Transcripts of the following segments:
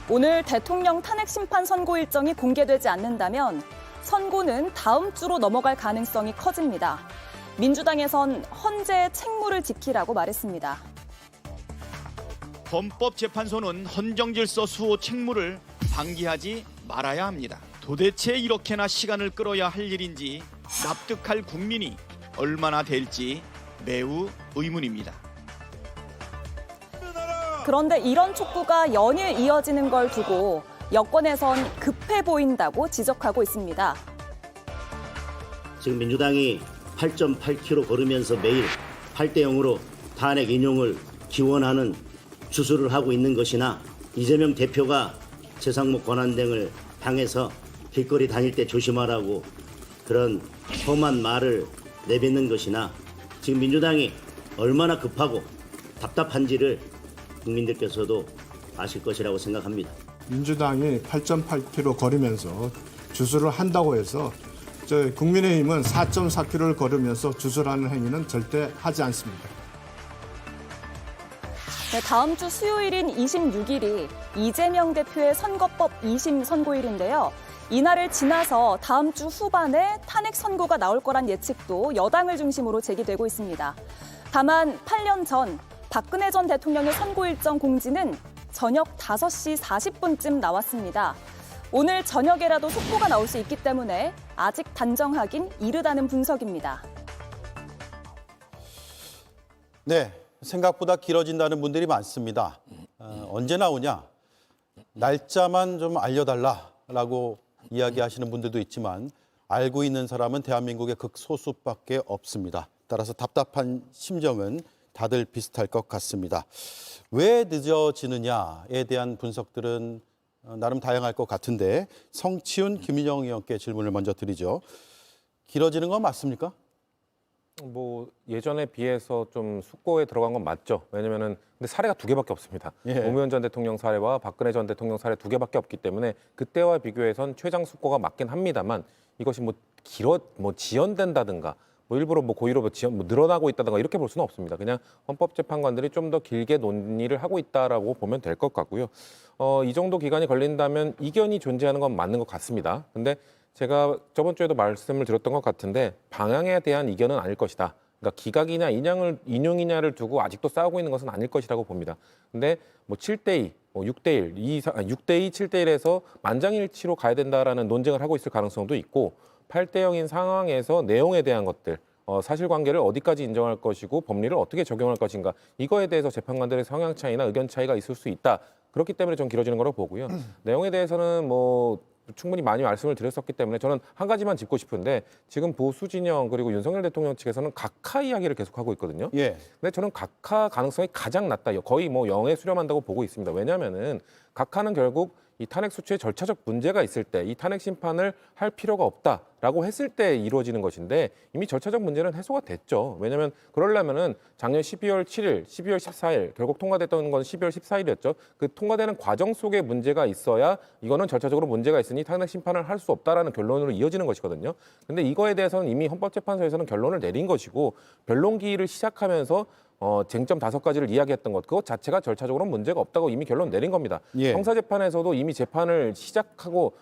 오늘 대통령 탄핵 심판 선고 일정이 공개되지 않는다면 선고는 다음 주로 넘어갈 가능성이 커집니다. 민주당에선 헌재의 책무를 지키라고 말했습니다. 헌법재판소는 헌정질서 수호 책무를 방기하지 말아야 합니다. 도대체 이렇게나 시간을 끌어야 할 일인지 납득할 국민이 얼마나 될지 매우 의문입니다. 그런데 이런 촉구가 연일 이어지는 걸 두고 여권에선 급해 보인다고 지적하고 있습니다. 지금 민주당이 8.8km 걸으면서 매일 8대 0으로 탄핵 인용을 기원하는 주술을 하고 있는 것이나 이재명 대표가 최상목 권한대행을 향해서 길거리 다닐 때 조심하라고 그런 험한 말을 내뱉는 것이나 지금 민주당이 얼마나 급하고 답답한지를 국민들께서도 아실 것이라고 생각합니다. 민주당이 8.8km 걸으면서 주술을 한다고 해서 국민의힘은 4.4km를 걸으면서 주술하는 행위는 절대 하지 않습니다. 네, 다음 주 수요일인 26일이 이재명 대표의 선거법 2심 선고일인데요. 이날을 지나서 다음 주 후반에 탄핵 선고가 나올 거란 예측도 여당을 중심으로 제기되고 있습니다. 다만 8년 전 박근혜 전 대통령의 선고 일정 공지는 저녁 5시 40분쯤 나왔습니다. 오늘 저녁에라도 속보가 나올 수 있기 때문에 아직 단정하긴 이르다는 분석입니다. 네, 생각보다 길어진다는 분들이 많습니다. 언제 나오냐? 날짜만 좀 알려달라라고 이야기하시는 분들도 있지만 알고 있는 사람은 대한민국의 극소수밖에 없습니다. 따라서 답답한 심정은 다들 비슷할 것 같습니다. 왜 늦어지느냐에 대한 분석들은 나름 다양할 것 같은데 성치훈, 김인영 의원께 질문을 먼저 드리죠. 길어지는 건 맞습니까? 뭐 예전에 비해서 좀 숙고에 들어간 건 맞죠. 왜냐면은 근데 사례가 두 개밖에 없습니다. 예. 노무현 전 대통령 사례와 박근혜 전 대통령 사례 두 개밖에 없기 때문에 그때와 비교해선 최장 숙고가 맞긴 합니다만 이것이 뭐 지연된다든가 뭐 일부러 뭐 고의로 늘어나고 있다든가 이렇게 볼 수는 없습니다. 그냥 헌법재판관들이 좀 더 길게 논의를 하고 있다라고 보면 될 것 같고요. 이 정도 기간이 걸린다면 이견이 존재하는 건 맞는 것 같습니다. 근데 제가 저번 주에도 말씀을 드렸던 것 같은데 방향에 대한 이견은 아닐 것이다. 그러니까 기각이냐 인용이냐를 두고 아직도 싸우고 있는 것은 아닐 것이라고 봅니다. 근데 뭐 7대2, 뭐 6대1, 6대2, 7대1에서 만장일치로 가야 된다라는 논쟁을 하고 있을 가능성도 있고 8대 0인 상황에서 내용에 대한 것들, 사실관계를 어디까지 인정할 것이고 법리를 어떻게 적용할 것인가 이거에 대해서 재판관들의 성향 차이나 의견 차이가 있을 수 있다. 그렇기 때문에 좀 길어지는 거라고 보고요. 내용에 대해서는 뭐 충분히 많이 말씀을 드렸었기 때문에 저는 한 가지만 짚고 싶은데 지금 보수 진영 그리고 윤석열 대통령 측에서는 각하 이야기를 계속하고 있거든요. 예. 근데 저는 각하 가능성이 가장 낮다. 거의 뭐 0에 수렴한다고 보고 있습니다. 왜냐하면은 각하는 결국 이 탄핵 소추에 절차적 문제가 있을 때 이 탄핵 심판을 할 필요가 없다라고 했을 때 이루어지는 것인데 이미 절차적 문제는 해소가 됐죠. 왜냐하면 그러려면은 작년 12월 7일, 12월 14일 결국 통과됐던 건 12월 14일이었죠. 그 통과되는 과정 속에 문제가 있어야 이거는 절차적으로 문제가 있으니 탄핵 심판을 할 수 없다라는 결론으로 이어지는 것이거든요. 근데 이거에 대해서는 이미 헌법재판소에서는 결론을 내린 것이고 변론기일을 시작하면서 쟁점 5가지를 이야기했던 것 그것 자체가 절차적으로 문제가 없다고 이미 결론 내린 겁니다. 예. 형사재판에서도 이미 재판을 시작하고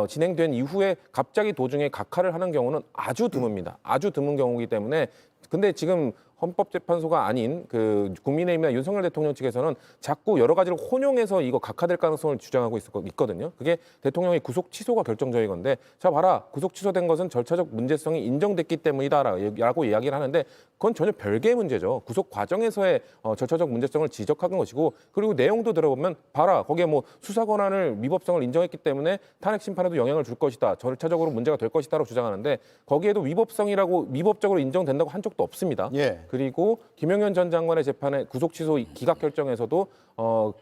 진행된 이후에 갑자기 도중에 각하를 하는 경우는 아주 드뭅니다. 아주 드문 경우이기 때문에 근데 지금 헌법재판소가 아닌 그 국민의힘이나 윤석열 대통령 측에서는 자꾸 여러 가지를 혼용해서 이거 각하될 가능성을 주장하고 있거든요. 그게 대통령의 구속 취소가 결정적인 건데 자 봐라 구속 취소된 것은 절차적 문제성이 인정됐기 때문이다라고 이야기를 하는데 그건 전혀 별개의 문제죠. 구속 과정에서의 절차적 문제성을 지적하는 것이고 그리고 내용도 들어보면 봐라 거기에 뭐 수사 권한을 위법성을 인정했기 때문에 탄핵 심판에도 영향을 줄 것이다. 절차적으로 문제가 될 것이다라고 주장하는데 거기에도 위법적으로 인정된다고 한 적도 없습니다. 예. 그리고 김용현 전 장관의 재판의 구속 취소 기각 결정에서도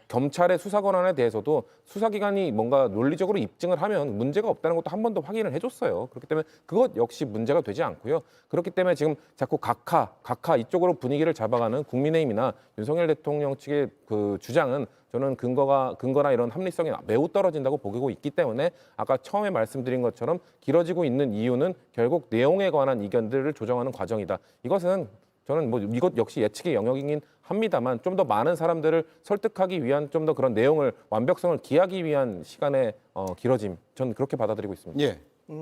검찰의 수사 권한에 대해서도 수사기관이 뭔가 논리적으로 입증을 하면 문제가 없다는 것도 한 번 더 확인을 해줬어요. 그렇기 때문에 그것 역시 문제가 되지 않고요. 그렇기 때문에 지금 자꾸 각하 이쪽으로 분위기를 잡아가는 국민의힘이나 윤석열 대통령 측의 그 주장은 저는 근거나 이런 합리성이 매우 떨어진다고 보고 있기 때문에 아까 처음에 말씀드린 것처럼 길어지고 있는 이유는 결국 내용에 관한 이견들을 조정하는 과정이다. 이것은 저는 뭐 이것 역시 예측의 영역이긴 합니다만 좀 더 많은 사람들을 설득하기 위한 좀 더 그런 내용을 완벽성을 기하기 위한 시간의 길어짐, 저는 그렇게 받아들이고 있습니다. 예.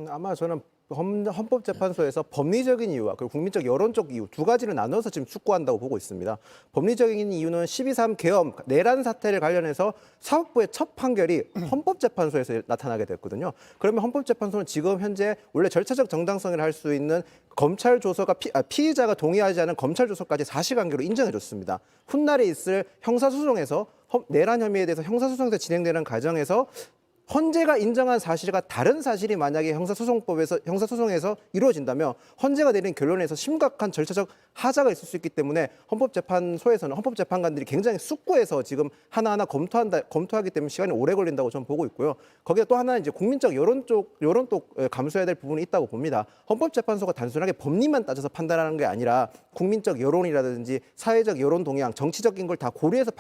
아마 저는 헌법재판소에서 법리적인 이유와 그리고 국민적 여론적 이유 두 가지를 나눠서 지금 숙고한다고 보고 있습니다. 법리적인 이유는 12.3 계엄 내란 사태를 관련해서 사법부의 첫 판결이 헌법재판소에서 나타나게 됐거든요. 그러면 헌법재판소는 지금 현재 원래 절차적 정당성을 할 수 있는 검찰 조서가 피의자가 동의하지 않은 검찰 조서까지 사실관계로 인정해줬습니다. 훗날에 있을 형사소송에서 내란 혐의에 대해서 형사소송에서 진행되는 과정에서 헌재가 인정한 사실과 다른 사실이 만약에 형사소송에서 이루어진다면 헌재가 내린 결론에서 심각한 절차적 하자가 있을 수 있기 때문에 헌법재판소에서는 헌법재판관들이 굉장히 숙고해서 지금 하나하나 검토하기 때문에 시간이 오래 걸린다고 저는 보고 있고요. 거기에 또 하나는 이제 국민적 여론도 감수해야 될 부분이 있다고 봅니다. 헌법재판소가 단순하게 법리만 따져서 판단하는 게 아니라 국민적 여론이라든지 사회적 여론 동향, 정치적인 걸 다 고려해서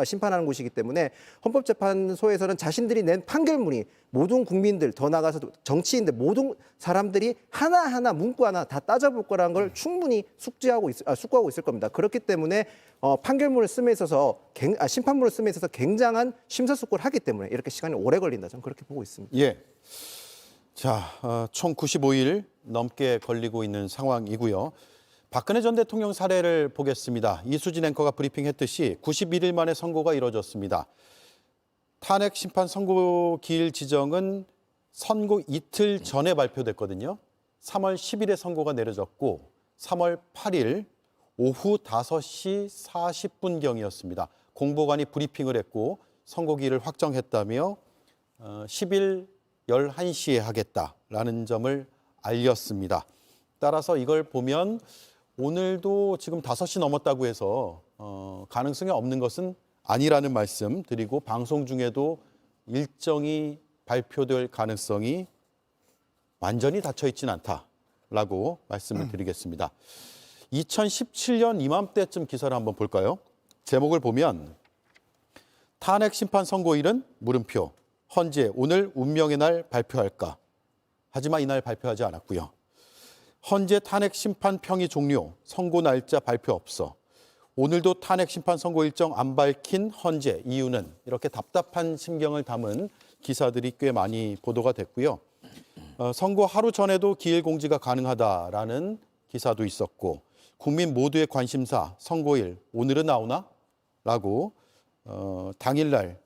심판하는 곳이기 때문에 헌법재판소에서는 자신들이 낸 판결문이 모든 국민들, 더 나아가서 정치인들, 모든 사람들이 하나하나 문구 하나 다 따져볼 거라는 걸 충분히 숙고하고 있을 겁니다. 그렇기 때문에 판결문을 씀에 있어서 심판문을 씀에 있어서 굉장한 심사숙고를 하기 때문에 이렇게 시간이 오래 걸린다. 저는 그렇게 보고 있습니다. 예. 자, 총 95일 넘게 걸리고 있는 상황이고요. 박근혜 전 대통령 사례를 보겠습니다. 이수진 앵커가 브리핑했듯이 91일 만에 선고가 이뤄졌습니다. 탄핵 심판 선고 기일 지정은 선고 이틀 전에 발표됐거든요. 3월 10일에 선고가 내려졌고 3월 8일 오후 5시 40분경이었습니다. 공보관이 브리핑을 했고 선고기일을 확정했다며 10일 11시에 하겠다라는 점을 알렸습니다. 따라서 이걸 보면 오늘도 지금 5시 넘었다고 해서 가능성이 없는 것은 아니라는 말씀 드리고 방송 중에도 일정이 발표될 가능성이 완전히 닫혀 있지는 않다라고 말씀을 드리겠습니다. 2017년 이맘때쯤 기사를 한번 볼까요? 제목을 보면 탄핵 심판 선고일은 물음표 헌재 오늘 운명의 날 발표할까? 하지만 이날 발표하지 않았고요. 헌재 탄핵 심판 평의 종료 선고 날짜 발표 없어. 오늘도 탄핵 심판 선고 일정 안 밝힌 헌재 이유는 이렇게 답답한 심경을 담은 기사들이 꽤 많이 보도가 됐고요. 선고 하루 전에도 기일 공지가 가능하다라는 기사도 있었고 국민 모두의 관심사 선고일 오늘은 나오나? 라고 당일날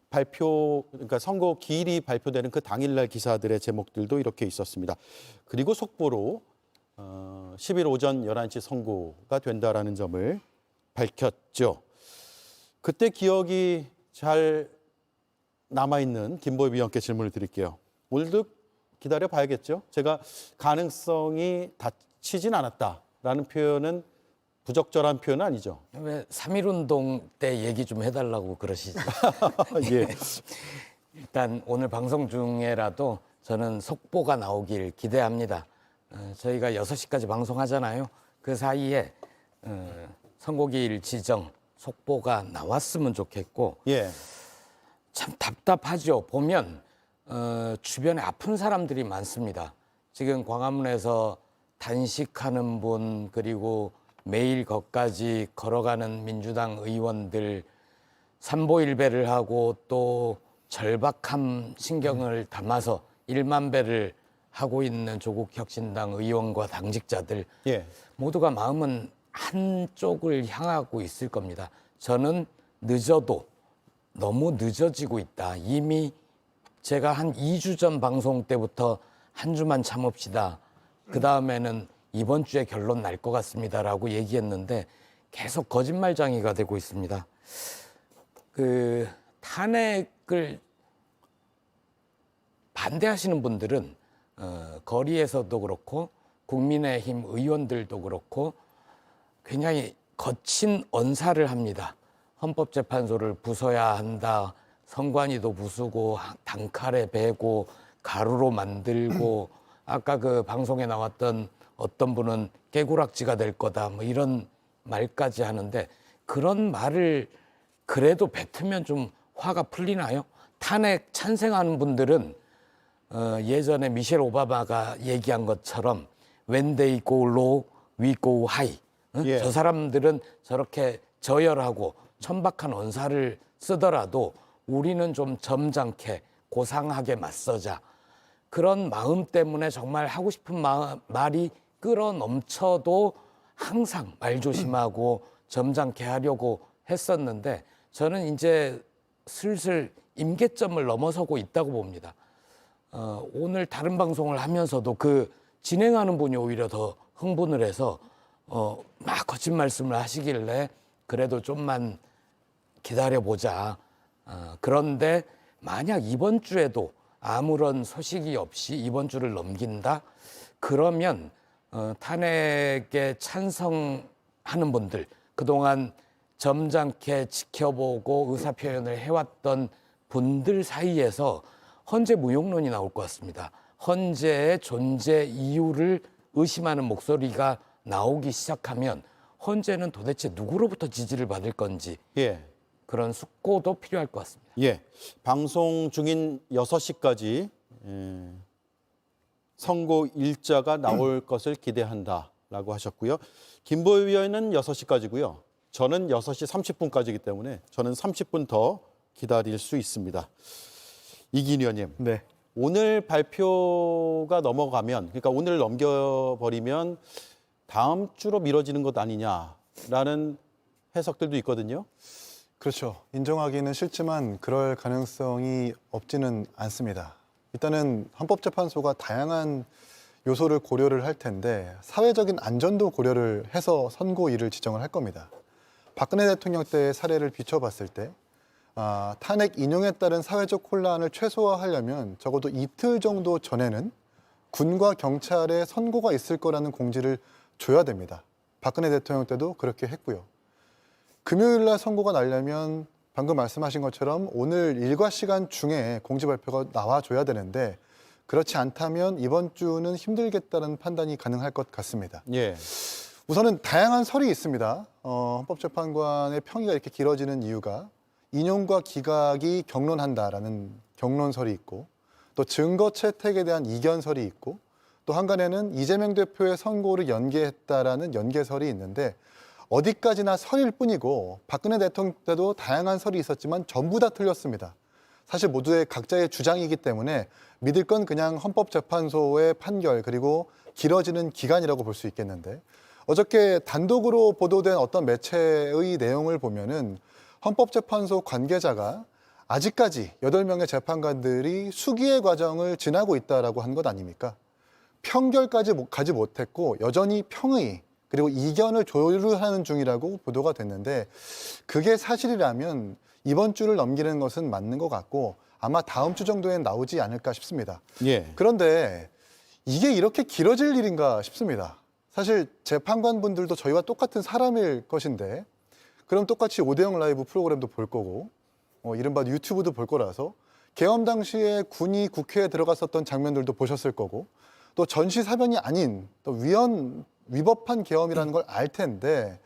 그러니까 선고 기일이 발표되는 그 당일날 기사들의 제목들도 이렇게 있었습니다. 그리고 속보로 10일 오전 11시 선고가 된다라는 점을 밝혔죠. 그때 기억이 잘 남아있는 김보희 위원께 질문을 드릴게요. 오늘도 기다려 봐야겠죠? 제가 가능성이 닫히진 않았다라는 표현은 부적절한 표현은 아니죠. 왜 3.1운동 때 얘기 좀 해달라고 그러시죠? 예. 일단 오늘 방송 중에라도 저는 속보가 나오길 기대합니다. 저희가 6시까지 방송하잖아요. 그 사이에 선고기일 지정 속보가 나왔으면 좋겠고 예. 참 답답하죠. 보면 주변에 아픈 사람들이 많습니다. 지금 광화문에서 단식하는 분 그리고 매일 거기까지 걸어가는 민주당 의원들 삼보일배를 하고 또 절박한 신경을 담아서 1만 배를 하고 있는 조국혁신당 의원과 당직자들 예. 모두가 마음은 한쪽을 향하고 있을 겁니다. 저는 늦어도 너무 늦어지고 있다. 이미 제가 한 2주 전 방송 때부터 한 주만 참읍시다. 그다음에는 이번 주에 결론 날 것 같습니다라고 얘기했는데 계속 거짓말쟁이가 되고 있습니다. 그 탄핵을 반대하시는 분들은 거리에서도 그렇고 국민의힘 의원들도 그렇고 굉장히 거친 언사를 합니다. 헌법재판소를 부숴야 한다. 선관위도 부수고 단칼에 베고 가루로 만들고 아까 그 방송에 나왔던 어떤 분은 깨구락지가 될 거다 뭐 이런 말까지 하는데 그런 말을 그래도 뱉으면 좀 화가 풀리나요? 탄핵 찬성하는 분들은 예전에 미셸 오바마가 얘기한 것처럼 When they go low, we go high. 응? 예. 저 사람들은 저렇게 저열하고 천박한 언사를 쓰더라도 우리는 좀 점잖게 고상하게 맞서자. 그런 마음 때문에 정말 하고 싶은 말이 끌어넘쳐도 항상 말 조심하고 점잖게 하려고 했었는데 저는 이제 슬슬 임계점을 넘어서고 있다고 봅니다. 오늘 다른 방송을 하면서도 그 진행하는 분이 오히려 더 흥분을 해서 막 거친 말씀을 하시길래 그래도 좀만 기다려보자. 그런데 만약 이번 주에도 아무런 소식이 없이 이번 주를 넘긴다? 그러면 탄핵에 찬성하는 분들, 그동안 점잖게 지켜보고 의사표현을 해왔던 분들 사이에서 헌재 무용론이 나올 것 같습니다. 헌재의 존재 이유를 의심하는 목소리가 나오기 시작하면 헌재는 도대체 누구로부터 지지를 받을 건지 예. 그런 숙고도 필요할 것 같습니다. 예. 방송 중인 6시까지 선고 일자가 나올 것을 기대한다라고 하셨고요. 김보희 의원은 6시까지고요. 저는 6시 30분까지이기 때문에 저는 30분 더 기다릴 수 있습니다. 이긴 의원님. 네. 오늘 발표가 넘어가면, 그러니까 오늘 넘겨버리면 다음 주로 미뤄지는 것 아니냐라는 해석들도 있거든요. 그렇죠. 인정하기는 싫지만 그럴 가능성이 없지는 않습니다. 일단은 헌법재판소가 다양한 요소를 고려를 할 텐데 사회적인 안전도 고려를 해서 선고일을 지정을 할 겁니다. 박근혜 대통령 때의 사례를 비춰봤을 때 탄핵 인용에 따른 사회적 혼란을 최소화하려면 적어도 이틀 정도 전에는 군과 경찰에 선고가 있을 거라는 공지를 줘야 됩니다. 박근혜 대통령 때도 그렇게 했고요. 금요일 날 선고가 나려면 방금 말씀하신 것처럼 오늘 일과 시간 중에 공지 발표가 나와줘야 되는데 그렇지 않다면 이번 주는 힘들겠다는 판단이 가능할 것 같습니다. 예. 우선은 다양한 설이 있습니다. 헌법재판관의 평의가 이렇게 길어지는 이유가 인용과 기각이 경론한다라는 경론설이 있고 또 증거 채택에 대한 이견설이 있고 또 한간에는 이재명 대표의 선고를 연계했다라는 연계설이 있는데 어디까지나 설일 뿐이고 박근혜 대통령 때도 다양한 설이 있었지만 전부 다 틀렸습니다. 사실 모두의 각자의 주장이기 때문에 믿을 건 그냥 헌법재판소의 판결 그리고 길어지는 기간이라고 볼 수 있겠는데 어저께 단독으로 보도된 어떤 매체의 내용을 보면은 헌법재판소 관계자가 아직까지 8명의 재판관들이 수기의 과정을 지나고 있다라고 한 것 아닙니까? 평결까지 가지 못했고 여전히 평의 그리고 이견을 조율하는 중이라고 보도가 됐는데 그게 사실이라면 이번 주를 넘기는 것은 맞는 것 같고 아마 다음 주 정도엔 나오지 않을까 싶습니다. 예. 그런데 이게 이렇게 길어질 일인가 싶습니다. 사실 재판관분들도 저희와 똑같은 사람일 것인데 그럼 똑같이 5대0 라이브 프로그램도 볼 거고 이른바 유튜브도 볼 거라서 계엄 당시에 군이 국회에 들어갔었던 장면들도 보셨을 거고 또 전시사변이 아닌 또 위법한 계엄이라는 걸 알 텐데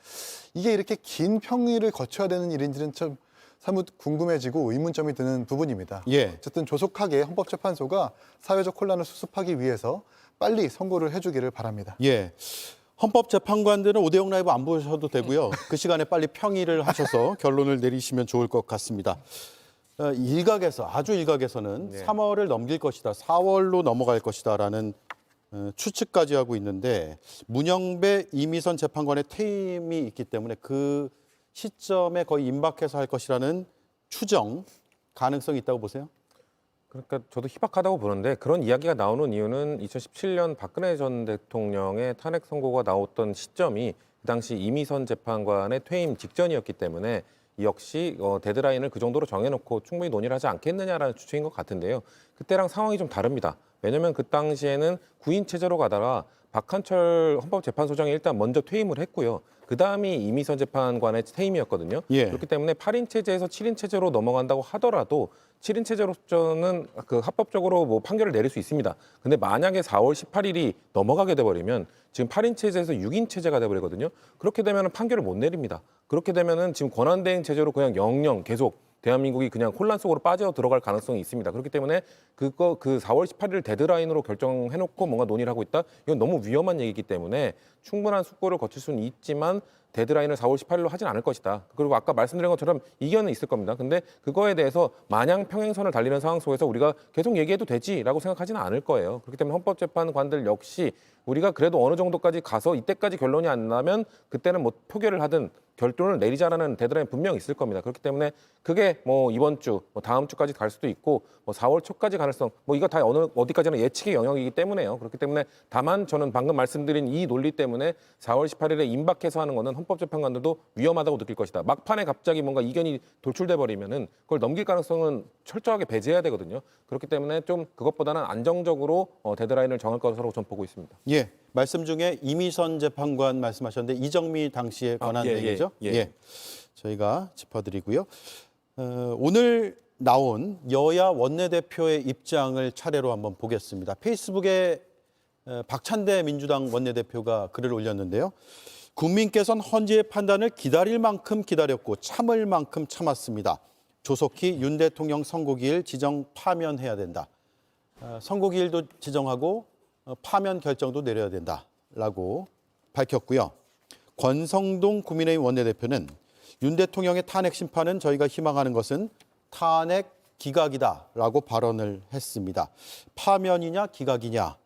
이게 이렇게 긴 평의를 거쳐야 되는 일인지는 참 사뭇 궁금해지고 의문점이 드는 부분입니다. 예. 어쨌든 조속하게 헌법재판소가 사회적 혼란을 수습하기 위해서 빨리 선고를 해주기를 바랍니다. 예. 헌법재판관들은 5대0 라이브 안 보셔도 되고요. 그 시간에 빨리 평의를 하셔서 결론을 내리시면 좋을 것 같습니다. 일각에서, 아주 일각에서는 3월을 넘길 것이다, 4월로 넘어갈 것이다라는 추측까지 하고 있는데 문영배, 이미선 재판관의 퇴임이 있기 때문에 그 시점에 거의 임박해서 할 것이라는 추정, 가능성이 있다고 보세요? 그러니까 저도 희박하다고 보는데 그런 이야기가 나오는 이유는 2017년 박근혜 전 대통령의 탄핵 선고가 나왔던 시점이 그 당시 이미선 재판관의 퇴임 직전이었기 때문에 역시 데드라인을 그 정도로 정해놓고 충분히 논의를 하지 않겠느냐라는 추측인 것 같은데요. 그때랑 상황이 좀 다릅니다. 왜냐하면 그 당시에는 9인 체제로 가다가 박한철 헌법재판소장이 일단 먼저 퇴임을 했고요. 그 다음이 이미선 재판관의 퇴임이었거든요. 예. 그렇기 때문에 8인 체제에서 7인 체제로 넘어간다고 하더라도 7인 체제로서는 그 합법적으로 뭐 판결을 내릴 수 있습니다. 근데 만약에 4월 18일이 넘어가게 돼버리면 지금 8인 체제에서 6인 체제가 돼버리거든요. 그렇게 되면 판결을 못 내립니다. 그렇게 되면은 지금 권한대행 체제로 그냥 영영 계속 대한민국이 그냥 혼란 속으로 빠져 들어갈 가능성이 있습니다. 그렇기 때문에 그 4월 18일 데드라인으로 결정해놓고 뭔가 논의를 하고 있다? 이건 너무 위험한 얘기이기 때문에 충분한 숙고를 거칠 수는 있지만 데드라인을 4월 18일로 하진 않을 것이다. 그리고 아까 말씀드린 것처럼 이견은 있을 겁니다. 근데 그거에 대해서 마냥 평행선을 달리는 상황 속에서 우리가 계속 얘기해도 되지라고 생각하지는 않을 거예요. 그렇기 때문에 헌법재판관들 역시 우리가 그래도 어느 정도까지 가서 이때까지 결론이 안 나면 그때는 뭐 표결을 하든 결론을 내리자라는 데드라인 분명히 있을 겁니다. 그렇기 때문에 그게 뭐 이번 주, 뭐 다음 주까지 갈 수도 있고 뭐 4월 초까지 가능성, 뭐 이거 다 어디까지나 예측의 영역이기 때문에요. 그렇기 때문에 다만 저는 방금 말씀드린 이 논리 때문에 4월 18일에 임박해서 하는 거는 헌법재판관들도 위험하다고 느낄 것이다. 막판에 갑자기 뭔가 이견이 돌출돼 버리면은 그걸 넘길 가능성은 철저하게 배제해야 되거든요. 그렇기 때문에 좀 그것보다는 안정적으로 데드라인을 정할 것으로 전 보고 있습니다. 예, 말씀 중에 이미선 재판관 말씀하셨는데 이정미 당시의 권한 얘기죠? 예. 저희가 짚어드리고요. 오늘 나온 여야 원내대표의 입장을 차례로 한번 보겠습니다. 페이스북에 박찬대 민주당 원내대표가 글을 올렸는데요. 국민께서는 헌재의 판단을 기다릴 만큼 기다렸고 참을 만큼 참았습니다. 조속히 윤 대통령 선고기일 지정 파면해야 된다. 선고기일도 지정하고 파면 결정도 내려야 된다라고 밝혔고요. 권성동 국민의힘 원내대표는 윤 대통령의 탄핵 심판은 저희가 희망하는 것은 탄핵 기각이다라고 발언을 했습니다. 파면이냐 기각이냐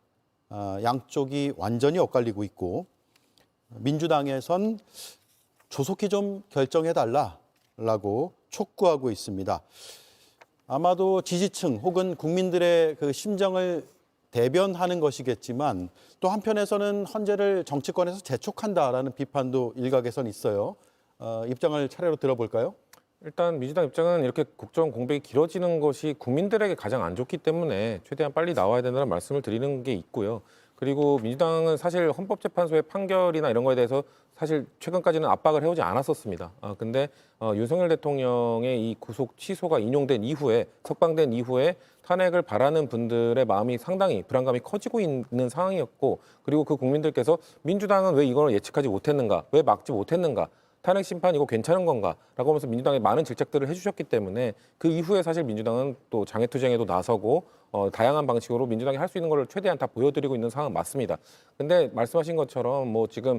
양쪽이 완전히 엇갈리고 있고 민주당에선 조속히 좀 결정해달라고 촉구하고 있습니다. 아마도 지지층 혹은 국민들의 그 심정을 대변하는 것이겠지만 또 한편에서는 헌재를 정치권에서 재촉한다라는 비판도 일각에선 있어요. 입장을 차례로 들어볼까요? 일단 민주당 입장은 이렇게 국정 공백이 길어지는 것이 국민들에게 가장 안 좋기 때문에 최대한 빨리 나와야 된다는 말씀을 드리는 게 있고요. 그리고 민주당은 사실 헌법재판소의 판결이나 이런 거에 대해서 사실 최근까지는 압박을 해오지 않았었습니다. 근데 윤석열 대통령의 이 구속 취소가 인용된 이후에 석방된 이후에 탄핵을 바라는 분들의 마음이 상당히 불안감이 커지고 있는 상황이었고 그리고 그 국민들께서 민주당은 왜 이걸 예측하지 못했는가, 왜 막지 못했는가, 탄핵 심판 이거 괜찮은 건가? 라고 하면서 민주당에 많은 질책들을 해주셨기 때문에 그 이후에 사실 민주당은 또 장애투쟁에도 나서고 다양한 방식으로 민주당이 할 수 있는 걸 최대한 다 보여드리고 있는 상황 맞습니다. 근데 말씀하신 것처럼 뭐 지금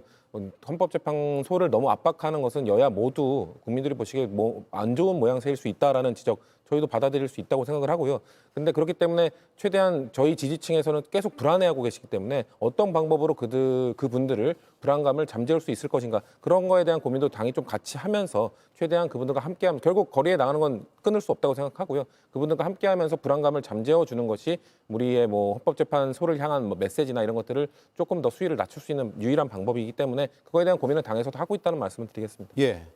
헌법재판소를 너무 압박하는 것은 여야 모두 국민들이 보시기에 뭐 안 좋은 모양새일 수 있다라는 지적 저희도 받아들일 수 있다고 생각을 하고요. 근데 그렇기 때문에 최대한 저희 지지층에서는 계속 불안해하고 계시기 때문에 어떤 방법으로 그분들을 불안감을 잠재울 수 있을 것인가 그런 거에 대한 고민도 당이 좀 같이 하면서 최대한 그분들과 함께하면 결국 거리에 나가는 건 끊을 수 없다고 생각하고요. 그분들과 함께하면서 불안감을 잠재워 주는 것이 우리의 뭐 헌법재판소를 향한 뭐 메시지나 이런 것들을 조금 더 수위를 낮출 수 있는 유일한 방법이기 때문에 그거에 대한 고민을 당에서도 하고 있다는 말씀을 드리겠습니다. 예.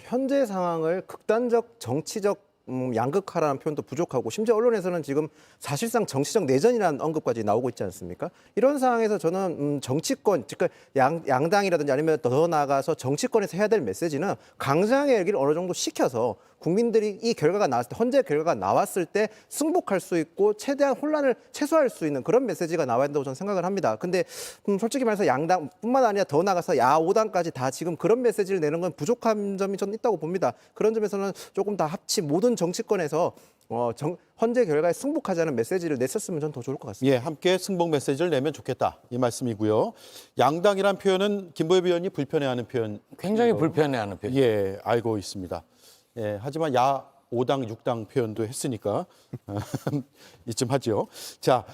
현재 상황을 극단적 정치적 양극화라는 표현도 부족하고 심지어 언론에서는 지금 사실상 정치적 내전이라는 언급까지 나오고 있지 않습니까? 이런 상황에서 저는 정치권, 즉 양당이라든지 아니면 더 나아가서 정치권에서 해야 될 메시지는 강경의 얘기를 어느 정도 시켜서 국민들이 이 결과가 나왔을 때, 헌재 결과가 나왔을 때 승복할 수 있고 최대한 혼란을 최소화할 수 있는 그런 메시지가 나와야 된다고 저는 생각을 합니다. 근데 솔직히 말해서 양당뿐만 아니라 더 나아가서 야오당까지 다 지금 그런 메시지를 내는 건 부족한 점이 저는 있다고 봅니다. 그런 점에서는 조금 다 모든 정치권에서 헌재 결과에 승복하자는 메시지를 냈었으면 전 더 좋을 것 같습니다. 예, 함께 승복 메시지를 내면 좋겠다 이 말씀이고요. 양당이란 표현은 김보엽 의원이 불편해하는 표현. 굉장히 불편해하는 표현. 예, 알고 있습니다. 예, 하지만 야 5당, 6당 표현도 했으니까 이쯤 하죠. 자,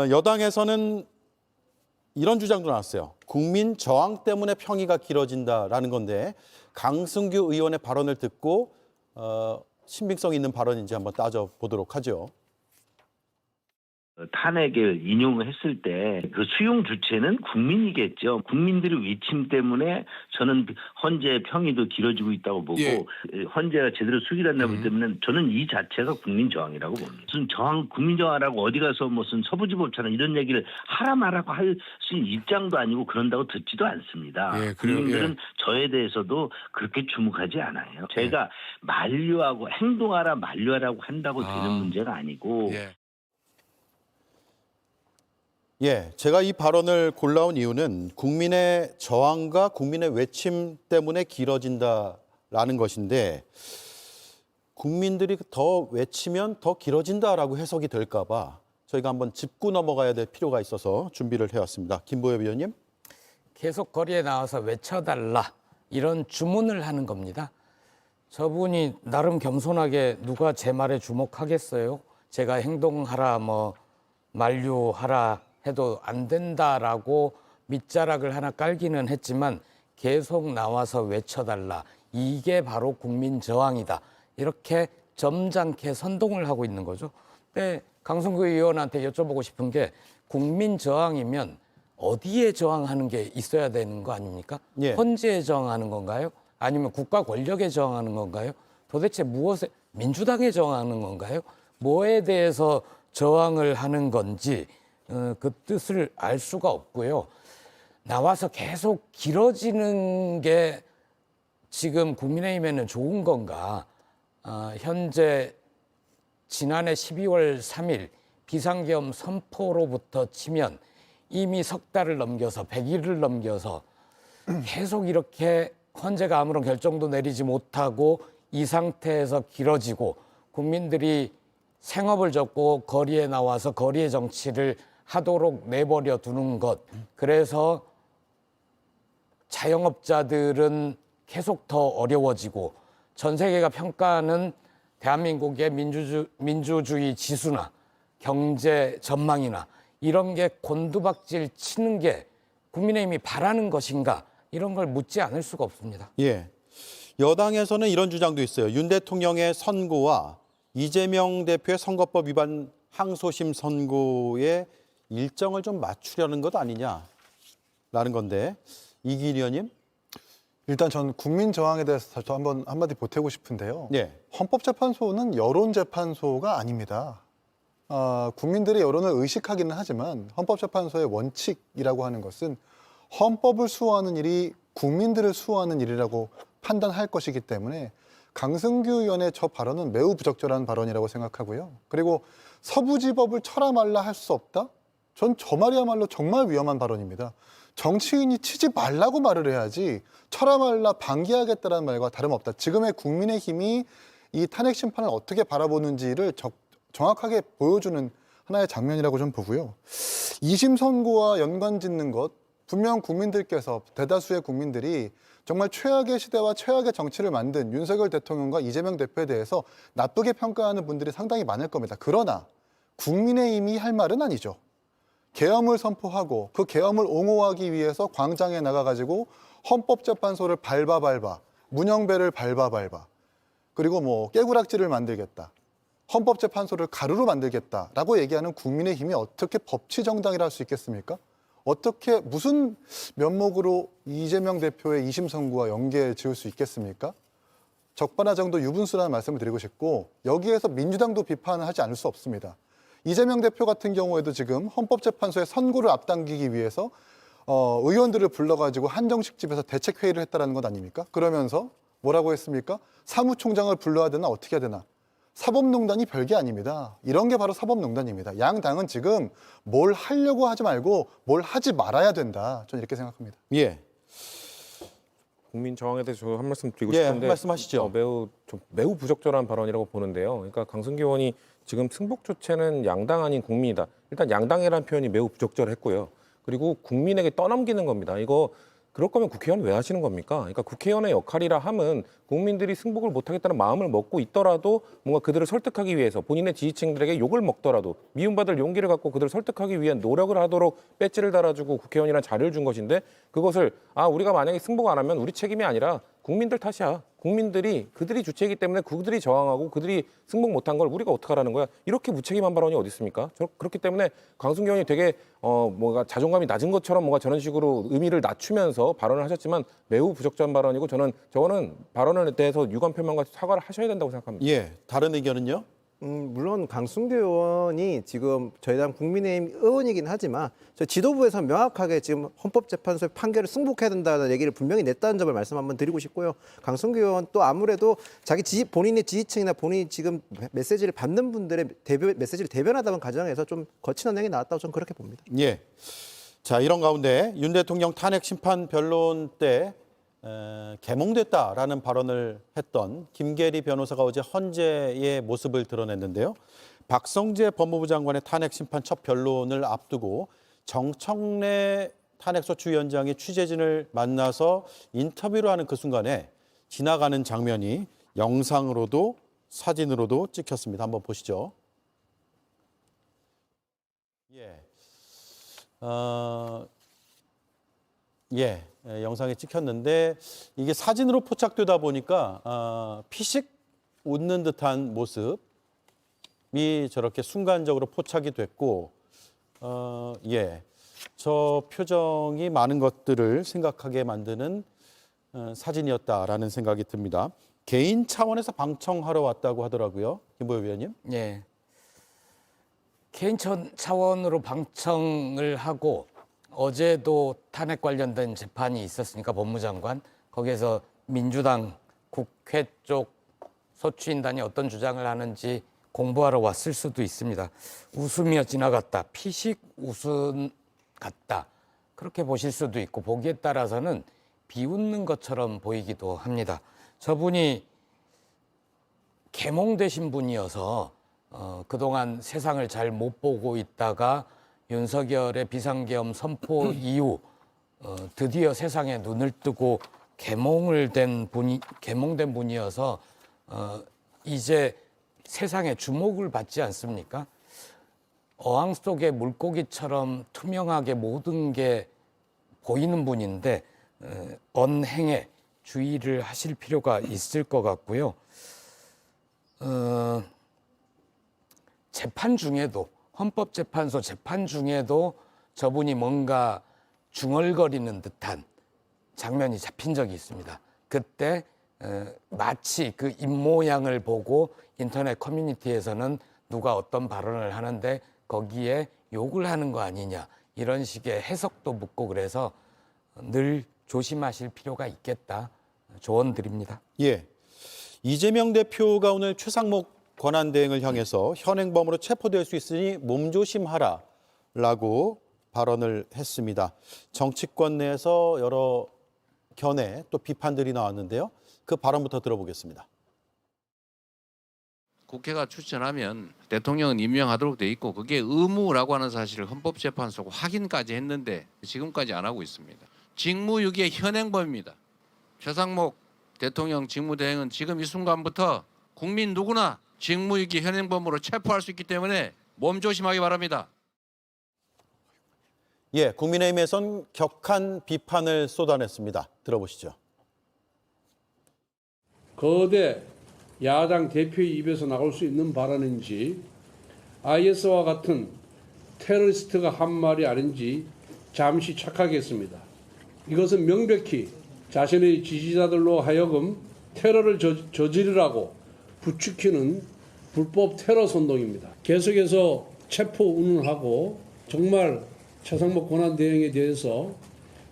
여당에서는 이런 주장도 나왔어요. 국민 저항 때문에 평의가 길어진다라는 건데 강승규 의원의 발언을 듣고 신빙성 있는 발언인지 한번 따져보도록 하죠. 탄핵을 인용했을 때 그 수용 주체는 국민이겠죠. 국민들의 위침 때문에 저는 헌재 평의도 길어지고 있다고 보고 헌재가 제대로 수기된다고 때문에 저는 이 자체가 국민 저항이라고 봅니다. 무슨 저항, 국민 저항이라고 어디 가서 무슨 서부지법처럼 이런 얘기를 하라 말라고 할 수 있는 입장도 아니고 그런다고 듣지도 않습니다. 국민들은 저에 대해서도 그렇게 주목하지 않아요. 제가 만류하고 행동하라 만류하라고 한다고 되는 문제가 아니고 예, 제가 이 발언을 골라온 이유는 국민의 저항과 국민의 외침 때문에 길어진다라는 것인데 국민들이 더 외치면 더 길어진다라고 해석이 될까 봐 저희가 한번 짚고 넘어가야 될 필요가 있어서 준비를 해왔습니다. 김보엽 위원님. 계속 거리에 나와서 외쳐달라 이런 주문을 하는 겁니다. 저분이 나름 겸손하게 누가 제 말에 주목하겠어요? 제가 행동하라 뭐 만류하라 해도 안 된다라고 밑자락을 하나 깔기는 했지만 계속 나와서 외쳐달라. 이게 바로 국민 저항이다. 이렇게 점잖게 선동을 하고 있는 거죠. 근데 강성규 의원한테 여쭤보고 싶은 게 국민 저항이면 어디에 저항하는 게 있어야 되는 거 아닙니까? 예. 헌재에 저항하는 건가요? 아니면 국가 권력에 저항하는 건가요? 도대체 무엇에 민주당에 저항하는 건가요? 뭐에 대해서 저항을 하는 건지 그 뜻을 알 수가 없고요. 나와서 계속 길어지는 게 지금 국민의힘에는 좋은 건가? 현재 지난해 12월 3일 비상계엄 선포로부터 치면 이미 석 달을 넘겨서 100일을 넘겨서 계속 이렇게 헌재가 아무런 결정도 내리지 못하고 이 상태에서 길어지고 국민들이 생업을 접고 거리에 나와서 거리의 정치를 하도록 내버려 두는 것. 그래서 자영업자들은 계속 더 어려워지고 전 세계가 평가하는 대한민국의 민주주의 지수나 경제 전망이나 이런 게 곤두박질 치는 게 국민의힘이 바라는 것인가 이런 걸 묻지 않을 수가 없습니다. 예. 여당에서는 이런 주장도 있어요. 윤 대통령의 선고와 이재명 대표의 선거법 위반 항소심 선고의 일정을 좀 맞추려는 것 아니냐라는 건데 이기일 의원님. 일단 전 국민 저항에 대해서 저 한마디 보태고 싶은데요. 네. 헌법재판소는 여론재판소가 아닙니다. 국민들의 여론을 의식하기는 하지만 헌법재판소의 원칙이라고 하는 것은 헌법을 수호하는 일이 국민들을 수호하는 일이라고 판단할 것이기 때문에 강승규 의원의 저 발언은 매우 부적절한 발언이라고 생각하고요. 그리고 서부지법을 쳐라 말라 할 수 없다? 전 저 말이야말로 정말 위험한 발언입니다. 정치인이 치지 말라고 말을 해야지 쳐라 말라 방기하겠다는 말과 다름없다. 지금의 국민의힘이 이 탄핵 심판을 어떻게 바라보는지를 정확하게 보여주는 하나의 장면이라고 좀 보고요. 2심 선고와 연관 짓는 것, 분명 국민들께서 대다수의 국민들이 정말 최악의 시대와 최악의 정치를 만든 윤석열 대통령과 이재명 대표에 대해서 나쁘게 평가하는 분들이 상당히 많을 겁니다. 그러나 국민의힘이 할 말은 아니죠. 계엄을 선포하고 그 계엄을 옹호하기 위해서 광장에 나가가지고 헌법재판소를 밟아 문영배를 밟아 그리고 뭐 깨구락지를 만들겠다. 헌법재판소를 가루로 만들겠다라고 얘기하는 국민의힘이 어떻게 법치정당이라 할 수 있겠습니까? 어떻게 무슨 면목으로 이재명 대표의 2심 선고와 연계 지을 수 있겠습니까? 적반하 정도 유분수라는 말씀을 드리고 싶고 여기에서 민주당도 비판을 하지 않을 수 없습니다. 이재명 대표 같은 경우에도 지금 헌법재판소의 선고를 앞당기기 위해서 의원들을 불러가지고 한정식 집에서 대책회의를 했다는 것 아닙니까? 그러면서 뭐라고 했습니까? 사무총장을 불러야 되나 어떻게 해야 되나? 사법농단이 별게 아닙니다. 이런 게 바로 사법농단입니다. 양 당은 지금 뭘 하려고 하지 말고 뭘 하지 말아야 된다. 저는 이렇게 생각합니다. 예. 국민 저항에 대해서 한 말씀 드리고 예, 싶은데 말씀하시죠. 매우 부적절한 발언이라고 보는데요. 그러니까 강승규 의원이 지금 승복 주체는 양당 아닌 국민이다. 일단 양당이라는 표현이 매우 부적절했고요. 그리고 국민에게 떠넘기는 겁니다. 이거 그럴 거면 국회의원 왜 하시는 겁니까? 그러니까 국회의원의 역할이라 함은 국민들이 승복을 못하겠다는 마음을 먹고 있더라도 뭔가 그들을 설득하기 위해서 본인의 지지층들에게 욕을 먹더라도 미움받을 용기를 갖고 그들을 설득하기 위한 노력을 하도록 배지를 달아주고 국회의원이라는 자리를 준 것인데 그것을 우리가 만약에 승복 안 하면 우리 책임이 아니라 국민들 탓이야. 국민들이 그들이 주체이기 때문에 그들이 저항하고 그들이 승복 못한 걸 우리가 어떡하라는 거야. 이렇게 무책임한 발언이 어디 있습니까? 그렇기 때문에 강승규 의원이 되게 뭔가 자존감이 낮은 것처럼 뭔가 저런 식으로 의미를 낮추면서 발언을 하셨지만 매우 부적절한 발언이고 저는 발언에 대해서 유감 표명과 사과를 하셔야 된다고 생각합니다. 예. 다른 의견은요? 물론 강승규 의원이 지금 저희 당 국민의힘 의원이긴 하지만 저 지도부에서 명확하게 지금 헌법재판소의 판결을 승복해야 된다는 얘기를 분명히 냈다는 점을 말씀 한번 드리고 싶고요. 강승규 의원 또 아무래도 본인의 지지층이나 본인이 지금 메시지를 받는 분들의 메시지를 대변하다는 과정에서 좀 거친 언행이 나왔다고 저는 그렇게 봅니다. 예. 자, 이런 가운데 윤 대통령 탄핵 심판 변론 때 개몽됐다라는 발언을 했던 김계리 변호사가 어제 헌재의 모습을 드러냈는데요. 박성재 법무부 장관의 탄핵 심판 첫 변론을 앞두고 정청래 탄핵소추 위원장이 취재진을 만나서 인터뷰를 하는 그 순간에 지나가는 장면이 영상으로도 사진으로도 찍혔습니다. 한번 보시죠. 영상에 찍혔는데 이게 사진으로 포착되다 보니까 피식 웃는 듯한 모습이 저렇게 순간적으로 포착이 됐고, 저 표정이 많은 것들을 생각하게 만드는 사진이었다라는 생각이 듭니다. 개인 차원에서 방청하러 왔다고 하더라고요, 김보여 위원님. 예. 개인 차원으로 방청을 하고 어제도 탄핵 관련된 재판이 있었으니까 법무장관 거기에서 민주당 국회 쪽 소추인단이 어떤 주장을 하는지 공부하러 왔을 수도 있습니다. 웃으며 지나갔다. 피식 웃음 같다. 그렇게 보실 수도 있고 보기에 따라서는 비웃는 것처럼 보이기도 합니다. 저분이 개몽되신 분이어서 그동안 세상을 잘 못 보고 있다가 윤석열의 비상계엄 선포 이후 드디어 세상에 눈을 뜨고 개몽된 분이어서 이제 세상에 주목을 받지 않습니까? 어항 속의 물고기처럼 투명하게 모든 게 보이는 분인데 언행에 주의를 하실 필요가 있을 것 같고요. 재판 중에도 헌법재판소 재판 중에도 저분이 뭔가 중얼거리는 듯한 장면이 잡힌 적이 있습니다. 그때 마치 그 입모양을 보고 인터넷 커뮤니티에서는 누가 어떤 발언을 하는데 거기에 욕을 하는 거 아니냐 이런 식의 해석도 묻고 그래서 늘 조심하실 필요가 있겠다 조언 드립니다. 예, 이재명 대표가 오늘 최상목 권한대행을 향해서 현행범으로 체포될 수 있으니 몸조심하라라고 발언을 했습니다. 정치권 내에서 여러 견해 또 비판들이 나왔는데요. 그 발언부터 들어보겠습니다. 국회가 추천하면 대통령은 임명하도록 돼 있고 그게 의무라고 하는 사실을 헌법재판소가 확인까지 했는데 지금까지 안 하고 있습니다. 직무유기의 현행범입니다. 최상목 대통령 직무대행은 지금 이 순간부터 국민 누구나 직무유기 현행범으로 체포할 수 있기 때문에 몸조심하기 바랍니다. 예, 국민의힘에선 격한 비판을 쏟아냈습니다. 들어보시죠. 거대 야당 대표의 입에서 나올 수 있는 발언인지 IS와 같은 테러리스트가 한 말이 아닌지 잠시 착각했습니다. 이것은 명백히 자신의 지지자들로 하여금 테러를 저지르라고 부추기는 불법 테러 선동입니다. 계속해서 체포 운운하고 정말 최상목 권한대행에 대해서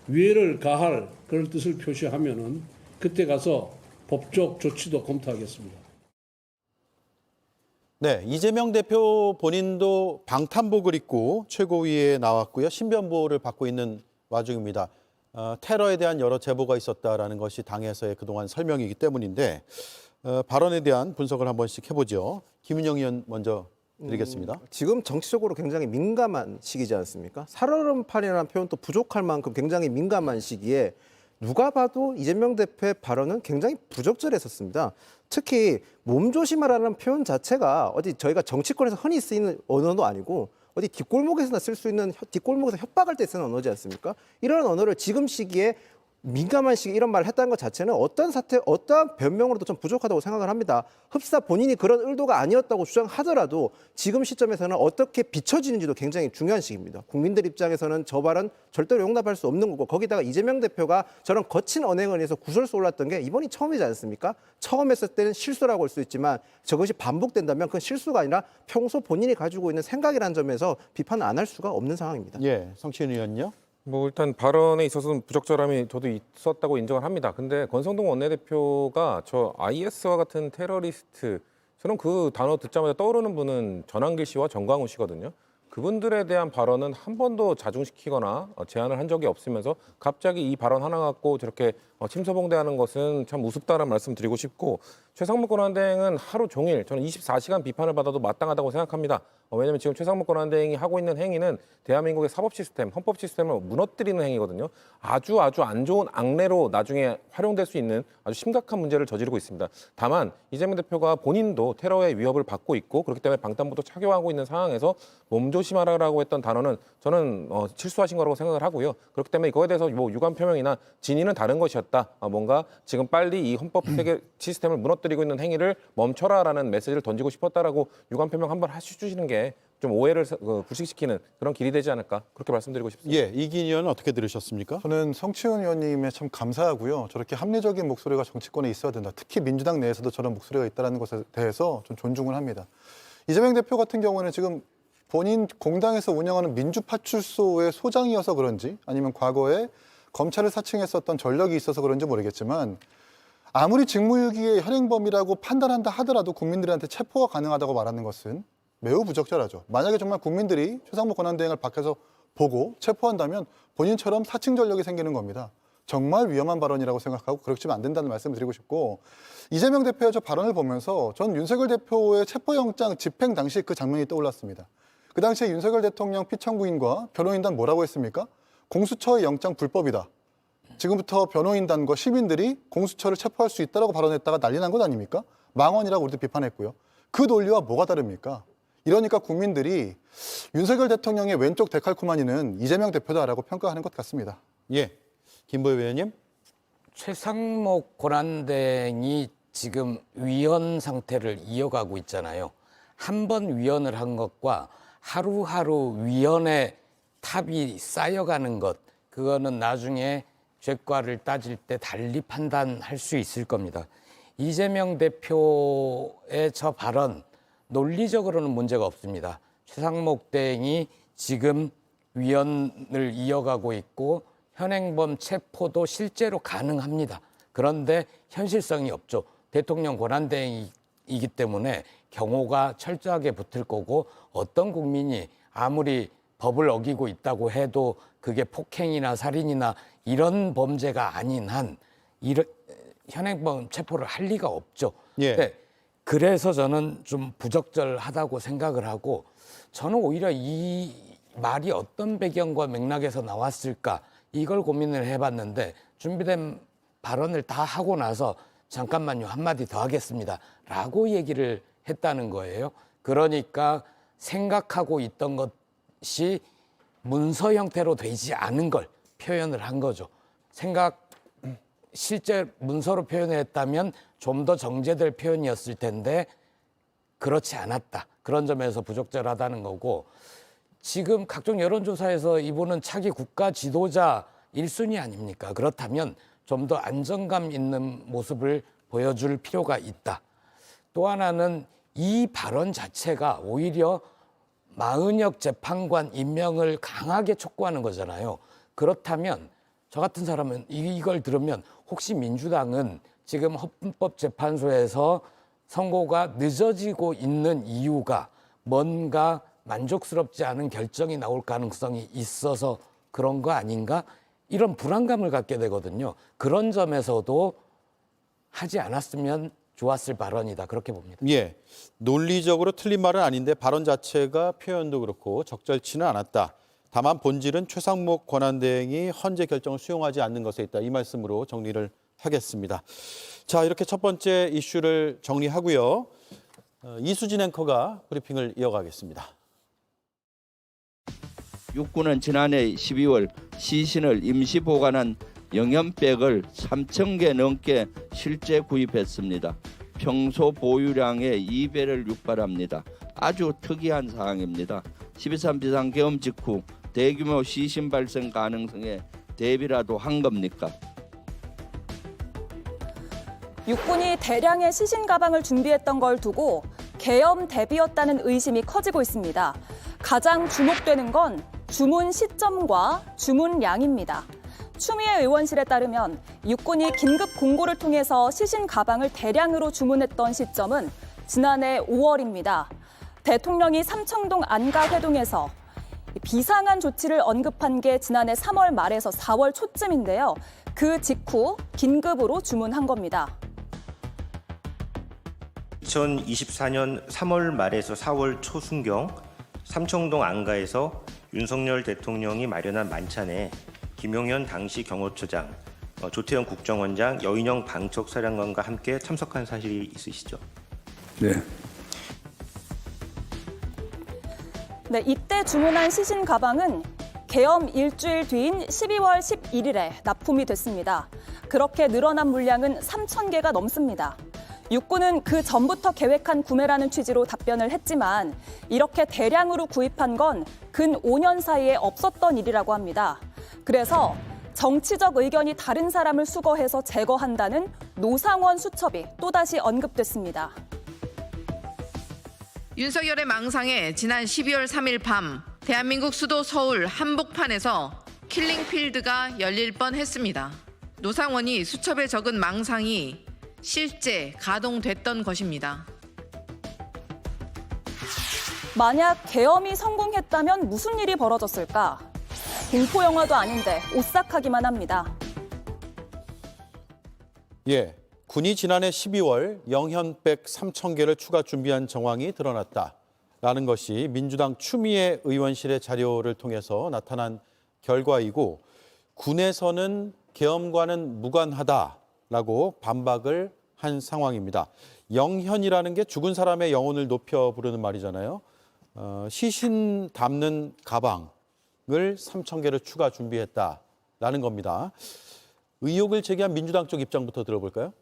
위해를 가할 그런 뜻을 표시하면은 그때 가서 법적 조치도 검토하겠습니다. 네, 이재명 대표 본인도 방탄복을 입고 최고위에 나왔고요. 신변보호를 받고 있는 와중입니다. 테러에 대한 여러 제보가 있었다라는 것이 당에서의 그동안 설명이기 때문인데 발언에 대한 분석을 한 번씩 해보죠. 김은영 의원 먼저 드리겠습니다. 지금 정치적으로 굉장히 민감한 시기지 않습니까? 살얼음판이라는 표현도 부족할 만큼 굉장히 민감한 시기에 누가 봐도 이재명 대표의 발언은 굉장히 부적절했었습니다. 특히 몸조심하라는 표현 자체가 어디 저희가 정치권에서 흔히 쓰이는 언어도 아니고 어디 뒷골목에서나 쓸 수 있는 뒷골목에서 협박할 때 쓰는 언어지 않습니까? 이런 언어를 지금 시기에 민감한 시기에 이런 말을 했다는 것 자체는 어떤 사태, 어떠한 변명으로도 좀 부족하다고 생각을 합니다. 흡사 본인이 그런 의도가 아니었다고 주장하더라도 지금 시점에서는 어떻게 비춰지는지도 굉장히 중요한 시기입니다. 국민들 입장에서는 저 발언 절대로 용납할 수 없는 거고 거기다가 이재명 대표가 저런 거친 언행을 해서 구설수 올랐던 게 이번이 처음이지 않습니까? 처음 했을 때는 실수라고 할 수 있지만 저것이 반복된다면 그건 실수가 아니라 평소 본인이 가지고 있는 생각이라는 점에서 비판을 안 할 수가 없는 상황입니다. 예, 성신 의원요. 뭐 일단 발언에 있어서는 부적절함이 저도 있었다고 인정을 합니다. 근데 권성동 원내대표가 저 IS와 같은 테러리스트 저는 그 단어 듣자마자 떠오르는 분은 전한길 씨와 정광훈 씨거든요. 그분들에 대한 발언은 한 번도 자중시키거나 제안을 한 적이 없으면서 갑자기 이 발언 하나 갖고 저렇게 침소봉대하는 것은 참 우습다라는 말씀 드리고 싶고 최상목 권한대행은 하루 종일 저는 24시간 비판을 받아도 마땅하다고 생각합니다. 왜냐하면 지금 최상목 권한대행이 하고 있는 행위는 대한민국의 사법 시스템, 헌법 시스템을 무너뜨리는 행위거든요. 아주 안 좋은 악례로 나중에 활용될 수 있는 아주 심각한 문제를 저지르고 있습니다. 다만 이재명 대표가 본인도 테러의 위협을 받고 있고 그렇기 때문에 방탄복도 착용하고 있는 상황에서 몸조심하라고 했던 단어는 저는 실수하신 거라고 생각을 하고요. 그렇기 때문에 이거에 대해서 뭐 유감 표명이나 진위는 다른 것이었다. 뭔가 지금 빨리 이 헌법 세계 시스템을 무너뜨리고 있는 행위를 멈춰라라는 메시지를 던지고 싶었다라고 유감 표명 한번 해주시는 게 좀 오해를 불식시키는 그런 길이 되지 않을까 그렇게 말씀드리고 싶습니다. 예, 이기인 의원은 어떻게 들으셨습니까? 저는 성치훈 의원님의 참 감사하고요. 저렇게 합리적인 목소리가 정치권에 있어야 된다. 특히 민주당 내에서도 저런 목소리가 있다는 것에 대해서 좀 존중을 합니다. 이재명 대표 같은 경우는 지금 본인 공당에서 운영하는 민주파출소의 소장이어서 그런지 아니면 과거에 검찰을 사칭했었던 전력이 있어서 그런지 모르겠지만 아무리 직무유기의 현행범이라고 판단한다 하더라도 국민들한테 체포가 가능하다고 말하는 것은 매우 부적절하죠. 만약에 정말 국민들이 최상목 권한대행을 밖에서 보고 체포한다면 본인처럼 사칭 전력이 생기는 겁니다. 정말 위험한 발언이라고 생각하고 그렇지만 안 된다는 말씀을 드리고 싶고 이재명 대표의 저 발언을 보면서 전 윤석열 대표의 체포영장 집행 당시 그 장면이 떠올랐습니다. 그 당시에 윤석열 대통령 피청구인과 변호인단 뭐라고 했습니까? 공수처의 영장 불법이다. 지금부터 변호인단과 시민들이 공수처를 체포할 수 있다고 발언했다가 난리 난 것 아닙니까? 망언이라고 우리도 비판했고요. 그 논리와 뭐가 다릅니까? 이러니까 국민들이 윤석열 대통령의 왼쪽 데칼코마니는 이재명 대표다라고 평가하는 것 같습니다. 예, 김보엽 의원님. 최상목 권한대행이 지금 위헌 상태를 이어가고 있잖아요. 한 번 위헌을 한 것과 하루하루 위헌의 탑이 쌓여가는 것, 그거는 나중에 죄과를 따질 때 달리 판단할 수 있을 겁니다. 이재명 대표의 저 발언, 논리적으로는 문제가 없습니다. 최상목 대행이 지금 위헌을 이어가고 있고 현행범 체포도 실제로 가능합니다. 그런데 현실성이 없죠. 대통령 권한대행이기 때문에 경호가 철저하게 붙을 거고 어떤 국민이 아무리 법을 어기고 있다고 해도 그게 폭행이나 살인이나 이런 범죄가 아닌 한 현행범 체포를 할 리가 없죠. 예. 그래서 저는 좀 부적절하다고 생각을 하고 저는 오히려 이 말이 어떤 배경과 맥락에서 나왔을까 이걸 고민을 해봤는데 준비된 발언을 다 하고 나서 잠깐만요 한마디 더 하겠습니다 라고 얘기를 했다는 거예요. 그러니까 생각하고 있던 것이 문서 형태로 되지 않은 걸 표현을 한 거죠. 실제 문서로 표현했다면 좀 더 정제될 표현이었을 텐데 그렇지 않았다. 그런 점에서 부적절하다는 거고 지금 각종 여론조사에서 이분은 차기 국가 지도자 1순위 아닙니까? 그렇다면 좀 더 안정감 있는 모습을 보여줄 필요가 있다. 또 하나는 이 발언 자체가 오히려 마은혁 재판관 임명을 강하게 촉구하는 거잖아요. 그렇다면 저 같은 사람은 이걸 들으면 혹시 민주당은 지금 헌법재판소에서 선고가 늦어지고 있는 이유가 뭔가 만족스럽지 않은 결정이 나올 가능성이 있어서 그런 거 아닌가? 이런 불안감을 갖게 되거든요. 그런 점에서도 하지 않았으면 좋았을 발언이다. 그렇게 봅니다. 예, 논리적으로 틀린 말은 아닌데 발언 자체가 표현도 그렇고 적절치는 않았다. 다만 본질은 최상목 권한대행이 헌재 결정을 수용하지 않는 것에 있다. 이 말씀으로 정리를 하겠습니다. 자, 이렇게 첫 번째 이슈를 정리하고요. 이수진 앵커가 브리핑을 이어가겠습니다. 육군은 지난해 12월 시신을 임시 보관한 영연백을 3,000개 넘게 실제 구입했습니다. 평소 보유량의 2배를 육박합니다. 아주 특이한 사항입니다. 12.3 비상계엄 직후 대규모 시신 발생 가능성에 대비라도 한 겁니까? 육군이 대량의 시신 가방을 준비했던 걸 두고 계엄 대비였다는 의심이 커지고 있습니다. 가장 주목되는 건 주문 시점과 주문량입니다. 추미애 의원실에 따르면 육군이 긴급 공고를 통해서 시신 가방을 대량으로 주문했던 시점은 지난해 5월입니다. 대통령이 삼청동 안가회동에서 비상한 조치를 언급한 게 지난해 3월 말에서 4월 초쯤인데요. 그 직후 긴급으로 주문한 겁니다. 2024년 3월 말에서 4월 초순경 삼청동 안가에서 윤석열 대통령이 마련한 만찬에 김용현 당시 경호처장, 조태현 국정원장, 여인영 방척사령관과 함께 참석한 사실이 있으시죠? 네. 네, 이때 주문한 시신 가방은 계엄 일주일 뒤인 12월 11일에 납품이 됐습니다. 그렇게 늘어난 물량은 3,000개가 넘습니다. 육군은 그 전부터 계획한 구매라는 취지로 답변을 했지만 이렇게 대량으로 구입한 건 근 5년 사이에 없었던 일이라고 합니다. 그래서 정치적 의견이 다른 사람을 수거해서 제거한다는 노상원 수첩이 또다시 언급됐습니다. 윤석열의 망상에 지난 12월 3일 밤 대한민국 수도 서울 한복판에서 킬링필드가 열릴 뻔했습니다. 노상원이 수첩에 적은 망상이 실제 가동됐던 것입니다. 만약 계엄이 성공했다면 무슨 일이 벌어졌을까? 공포 영화도 아닌데 오싹하기만 합니다. 예, 군이 지난해 12월 영현백 3,000개를 추가 준비한 정황이 드러났다라는 것이 민주당 추미애 의원실의 자료를 통해서 나타난 결과이고 군에서는 계엄과는 무관하다라고 반박을 한 상황입니다. 영현이라는 게 죽은 사람의 영혼을 높여 부르는 말이잖아요. 시신 담는 가방을 3,000개를 추가 준비했다라는 겁니다. 의혹을 제기한 민주당 쪽 입장부터 들어볼까요?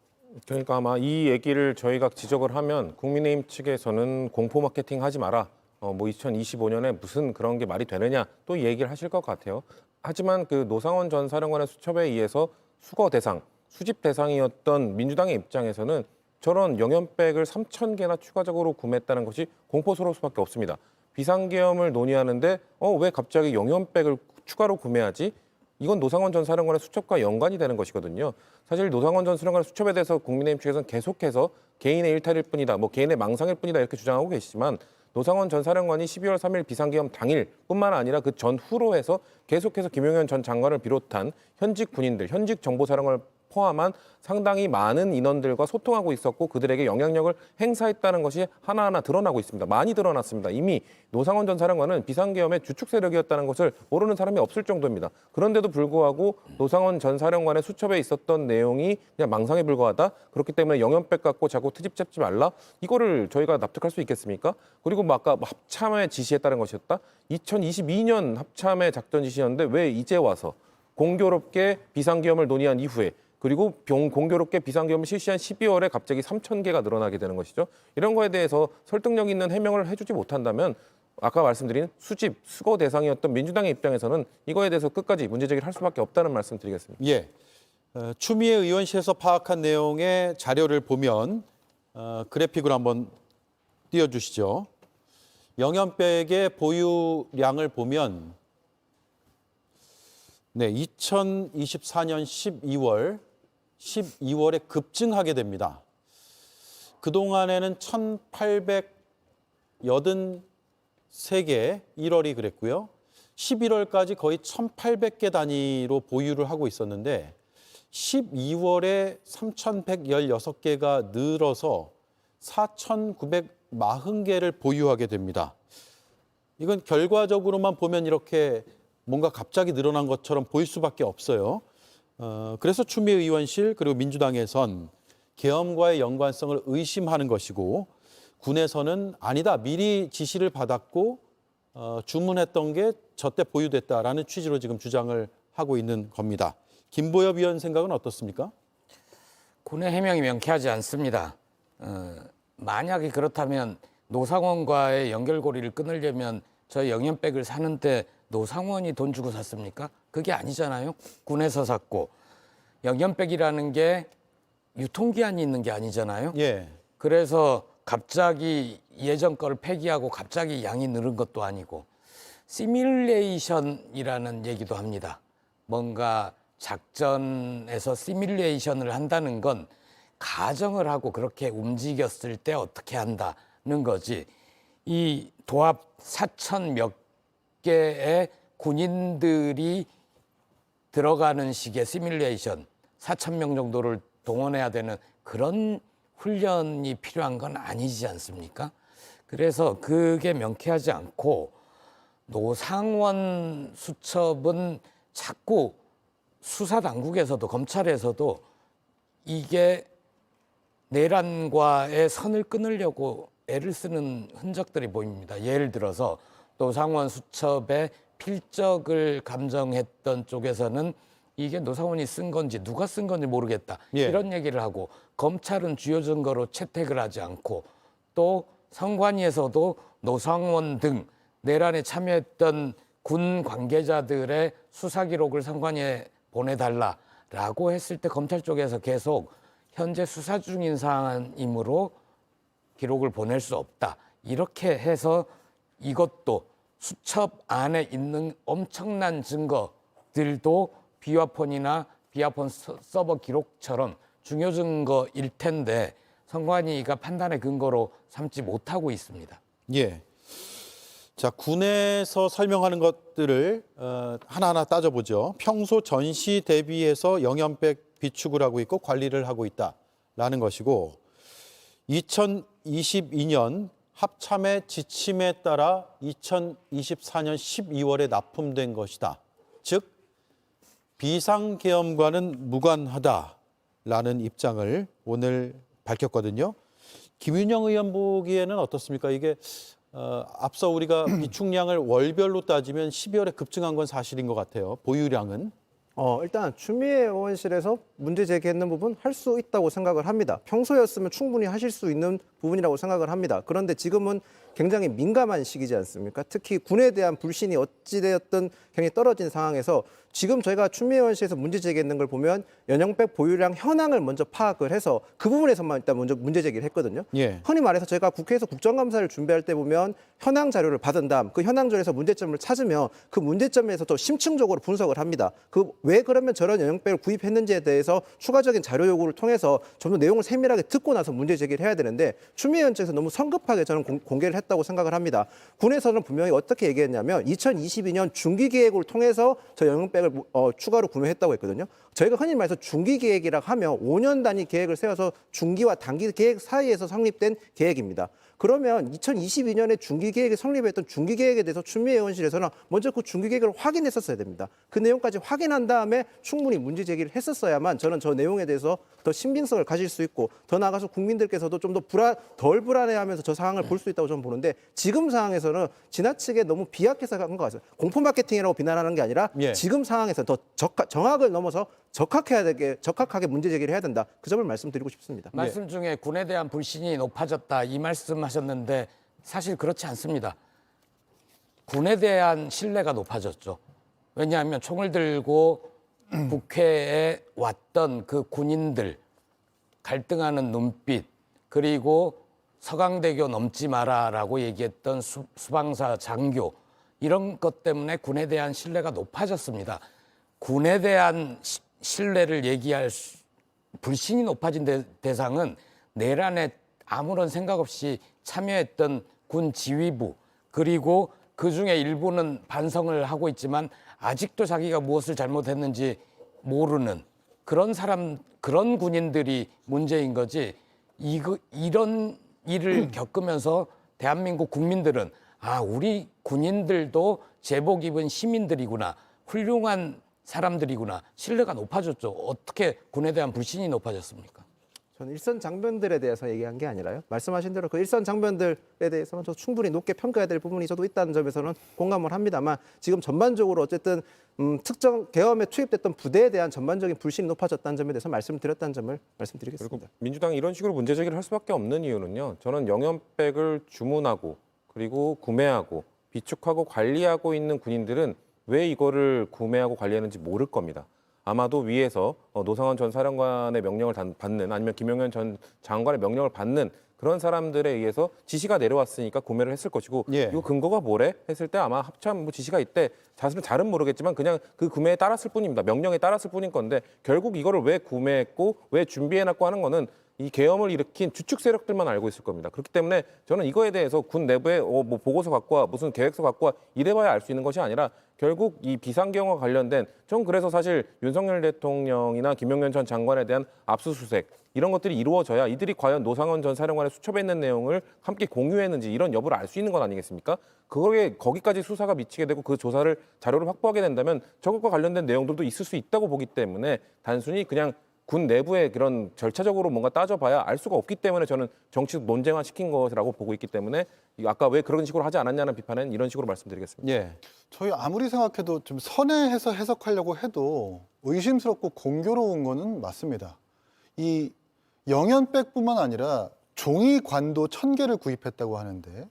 그러니까 아마 이 얘기를 저희가 지적을 하면 국민의힘 측에서는 공포 마케팅 하지 마라. 2025년에 무슨 그런 게 말이 되느냐 또 얘기를 하실 것 같아요. 하지만 그 노상원 전 사령관의 수첩에 의해서 수거 대상, 수집 대상이었던 민주당의 입장에서는 저런 영현백을 3,000개나 추가적으로 구매했다는 것이 공포스러울 수밖에 없습니다. 비상계엄을 논의하는데 왜 갑자기 영현백을 추가로 구매하지? 이건 노상원 전 사령관의 수첩과 연관이 되는 것이거든요. 사실 노상원 전 사령관의 수첩에 대해서 국민의힘 측에서는 계속해서 개인의 일탈일 뿐이다, 개인의 망상일 뿐이다 이렇게 주장하고 계시지만 노상원 전 사령관이 12월 3일 비상계엄 당일뿐만 아니라 그 전후로 해서 계속해서 김용현 전 장관을 비롯한 현직 군인들, 현직 정보사령관을 포함한 상당히 많은 인원들과 소통하고 있었고 그들에게 영향력을 행사했다는 것이 하나하나 드러나고 있습니다. 많이 드러났습니다. 이미 노상원 전 사령관은 비상계엄의 주축 세력이었다는 것을 모르는 사람이 없을 정도입니다. 그런데도 불구하고 노상원 전 사령관의 수첩에 있었던 내용이 그냥 망상에 불과하다. 그렇기 때문에 영현백 갖고 자꾸 트집 잡지 말라. 이거를 저희가 납득할 수 있겠습니까? 그리고 아까 합참에 지시했다는 것이었다. 2022년 합참의 작전 지시였는데 왜 이제 와서 공교롭게 비상계엄을 논의한 이후에 그리고 공교롭게 비상계엄을 실시한 12월에 갑자기 3,000개가 늘어나게 되는 것이죠. 이런 거에 대해서 설득력 있는 해명을 해주지 못한다면 아까 말씀드린 수집, 수거 대상이었던 민주당의 입장에서는 이거에 대해서 끝까지 문제제기를 할 수밖에 없다는 말씀 드리겠습니다. 예, 추미애 의원실에서 파악한 내용의 자료를 보면 그래픽으로 한번 띄워주시죠. 영현백의 보유량을 보면 2024년 12월에 급증하게 됩니다. 그동안에는 1,883개, 1월이 그랬고요. 11월까지 거의 1,800개 단위로 보유를 하고 있었는데 12월에 3,116개가 늘어서 4,940개를 보유하게 됩니다. 이건 결과적으로만 보면 이렇게 뭔가 갑자기 늘어난 것처럼 보일 수밖에 없어요. 그래서 추미애 의원실 그리고 민주당에선 계엄과의 연관성을 의심하는 것이고 군에서는 아니다, 미리 지시를 받았고 주문했던 게 저때 보유됐다라는 취지로 지금 주장을 하고 있는 겁니다. 김보엽 의원 생각은 어떻습니까? 군의 해명이 명쾌하지 않습니다. 만약에 그렇다면 노상원과의 연결고리를 끊으려면 저 영현백을 사는데 노상원이 돈 주고 샀습니까? 그게 아니잖아요. 군에서 샀고 영현백이라는 게 유통기한이 있는 게 아니잖아요. 예. 그래서 갑자기 예전 거를 폐기하고 갑자기 양이 늘은 것도 아니고 시뮬레이션이라는 얘기도 합니다. 뭔가 작전에서 시뮬레이션을 한다는 건 가정을 하고 그렇게 움직였을 때 어떻게 한다는 거지. 이 도합 4,000 몇 개의 군인들이 들어가는 식의 시뮬레이션 4,000명 정도를 동원해야 되는 그런 훈련이 필요한 건 아니지 않습니까? 그래서 그게 명쾌하지 않고 노상원 수첩은 자꾸 수사당국에서도 검찰에서도 이게 내란과의 선을 끊으려고 애를 쓰는 흔적들이 보입니다. 예를 들어서 노상원 수첩의 필적을 감정했던 쪽에서는 이게 노상원이 쓴 건지 누가 쓴 건지 모르겠다. 예. 이런 얘기를 하고 검찰은 주요 증거로 채택을 하지 않고 또 선관위에서도 노상원 등 내란에 참여했던 군 관계자들의 수사 기록을 선관위에 보내달라라고 했을 때 검찰 쪽에서 계속 현재 수사 중인 사안이므로 기록을 보낼 수 없다. 이렇게 해서 이것도 수첩 안에 있는 엄청난 증거들도 비화폰이나 비화폰 서버 기록처럼 중요 증거일 텐데 선관위가 판단의 근거로 삼지 못하고 있습니다. 예. 자, 군에서 설명하는 것들을 하나하나 따져보죠. 평소 전시 대비해서 영연백 비축을 하고 있고 관리를 하고 있다라는 것이고 2022년 합참의 지침에 따라 2024년 12월에 납품된 것이다. 즉 비상계엄과는 무관하다라는 입장을 오늘 밝혔거든요. 김윤영 의원 보기에는 어떻습니까? 이게 앞서 우리가 비축량을 월별로 따지면 12월에 급증한 건 사실인 것 같아요. 보유량은. 일단 추미애 의원실에서 문제 제기했는 부분 할 수 있다고 생각을 합니다. 평소였으면 충분히 하실 수 있는 부분이라고 생각을 합니다. 그런데 지금은 굉장히 민감한 시기지 않습니까? 특히 군에 대한 불신이 어찌되었든 굉장히 떨어진 상황에서 지금 저희가 추미애 의원실에서 문제 제기했는 걸 보면 연영백 보유량 현황을 먼저 파악을 해서 그 부분에서만 일단 먼저 문제 제기를 했거든요. 예. 흔히 말해서 저희가 국회에서 국정감사를 준비할 때 보면 현황 자료를 받은 다음 그 현황절에서 문제점을 찾으면 그 문제점에서 또 심층적으로 분석을 합니다. 왜 그러면 저런 연영백을 구입했는지에 대해서 추가적인 자료 요구를 통해서 좀 더 내용을 세밀하게 듣고 나서 문제 제기를 해야 되는데 추미애 의원 측에서 너무 성급하게 저는 공개를 했다고 생각을 합니다. 군에서는 분명히 어떻게 얘기했냐면 2022년 중기계획을 통해서 저 연영백을 추가로 구매했다고 했거든요. 저희가 흔히 말해서 중기계획이라고 하면 5년 단위 계획을 세워서 중기와 단기 계획 사이에서 성립된 계획입니다. 그러면 2022년에 중기계획이 성립했던 중기계획에 대해서 추미애 의원실에서는 먼저 그 중기계획을 확인했었어야 됩니다. 그 내용까지 확인한 다음에 충분히 문제 제기를 했었어야만 저는 저 내용에 대해서 더 신빙성을 가질 수 있고 더 나아가서 국민들께서도 좀 더 덜 불안해하면서 저 상황을 볼 수 있다고 저는 보는데 지금 상황에서는 지나치게 너무 비약해서 간 것 같아요. 공포 마케팅이라고 비난하는 게 아니라 예. 지금 상황에서 더 정확을 넘어서 적확하게 문제 제기를 해야 된다. 그 점을 말씀드리고 싶습니다. 말씀 중에 군에 대한 불신이 높아졌다 이 말씀하셨는데 사실 그렇지 않습니다. 군에 대한 신뢰가 높아졌죠. 왜냐하면 총을 들고 국회에 왔던 그 군인들 갈등하는 눈빛 그리고 서강대교 넘지 마라라고 얘기했던 수방사 장교 이런 것 때문에 군에 대한 신뢰가 높아졌습니다. 군에 대한 신뢰를 얘기할 불신이 높아진 대상은 내란에 아무런 생각 없이 참여했던 군 지휘부 그리고 그중에 일부는 반성을 하고 있지만 아직도 자기가 무엇을 잘못했는지 모르는 그런 군인들이 문제인 거지 이런 일을 겪으면서 대한민국 국민들은 우리 군인들도 제복 입은 시민들이구나 훌륭한 사람들이구나 신뢰가 높아졌죠. 어떻게 군에 대한 불신이 높아졌습니까? 저는 일선 장병들에 대해서 얘기한 게 아니라요. 말씀하신 대로 그 일선 장병들에 대해서는 저 충분히 높게 평가해야 될 부분이 저도 있다는 점에서는 공감을 합니다만 지금 전반적으로 어쨌든 특정 계엄에 투입됐던 부대에 대한 전반적인 불신이 높아졌다는 점에 대해서 말씀을 드렸다는 점을 말씀드리겠습니다. 그리고 민주당이 이런 식으로 문제 제기를 할 수밖에 없는 이유는요. 저는 영연백을 주문하고 그리고 구매하고 비축하고 관리하고 있는 군인들은 왜 이거를 구매하고 관리하는지 모를 겁니다. 아마도 위에서 노상원 전 사령관의 명령을 받는 아니면 김용현 전 장관의 명령을 받는 그런 사람들에 의해서 지시가 내려왔으니까 구매를 했을 것이고 예. 이거 근거가 뭐래? 했을 때 아마 합참 지시가 있대. 사실은 잘은 모르겠지만 그냥 그 구매에 따랐을 뿐입니다. 명령에 따랐을 뿐인 건데 결국 이거를 왜 구매했고 왜 준비해놨고 하는 거는 이 계엄을 일으킨 주축 세력들만 알고 있을 겁니다. 그렇기 때문에 저는 이거에 대해서 군 내부에 뭐 보고서 갖고 와, 무슨 계획서 갖고 와 이래봐야 알 수 있는 것이 아니라 결국 이 비상계엄과 관련된 전 그래서 사실 윤석열 대통령이나 김용현 전 장관에 대한 압수수색 이런 것들이 이루어져야 이들이 과연 노상원 전 사령관의 수첩에 있는 내용을 함께 공유했는지 이런 여부를 알 수 있는 것 아니겠습니까? 그거에 거기까지 수사가 미치게 되고 그 조사를 자료를 확보하게 된다면 저것과 관련된 내용들도 있을 수 있다고 보기 때문에 단순히 그냥 군 내부의 그런 절차적으로 뭔가 따져봐야 알 수가 없기 때문에 저는 정치적 논쟁화 시킨 것이라고 보고 있기 때문에 아까 왜 그런 식으로 하지 않았냐는 비판은 이런 식으로 말씀드리겠습니다. 예. 저희 아무리 생각해도 좀 선회해서 해석하려고 해도 의심스럽고 공교로운 거는 맞습니다. 이 영연백뿐만 아니라 종이관도 1000개를 구입했다고 하는데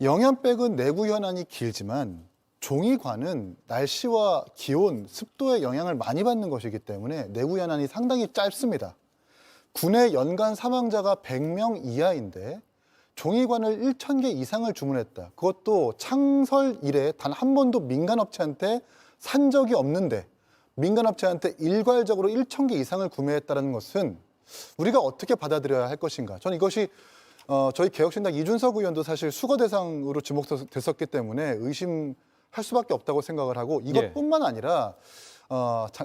영연백은 내구 현안이 길지만 종이관은 날씨와 기온, 습도에 영향을 많이 받는 것이기 때문에 내구 현안이 상당히 짧습니다. 군의 연간 사망자가 100명 이하인데 종이관을 1000개 이상을 주문했다. 그것도 창설 이래 단 한 번도 민간업체한테 산 적이 없는데 민간업체한테 일괄적으로 1000개 이상을 구매했다는 것은 우리가 어떻게 받아들여야 할 것인가. 저는 이것이 저희 개혁신당 이준석 의원도 사실 수거 대상으로 지목됐었기 때문에 의심할 수밖에 없다고 생각을 하고 이것뿐만 아니라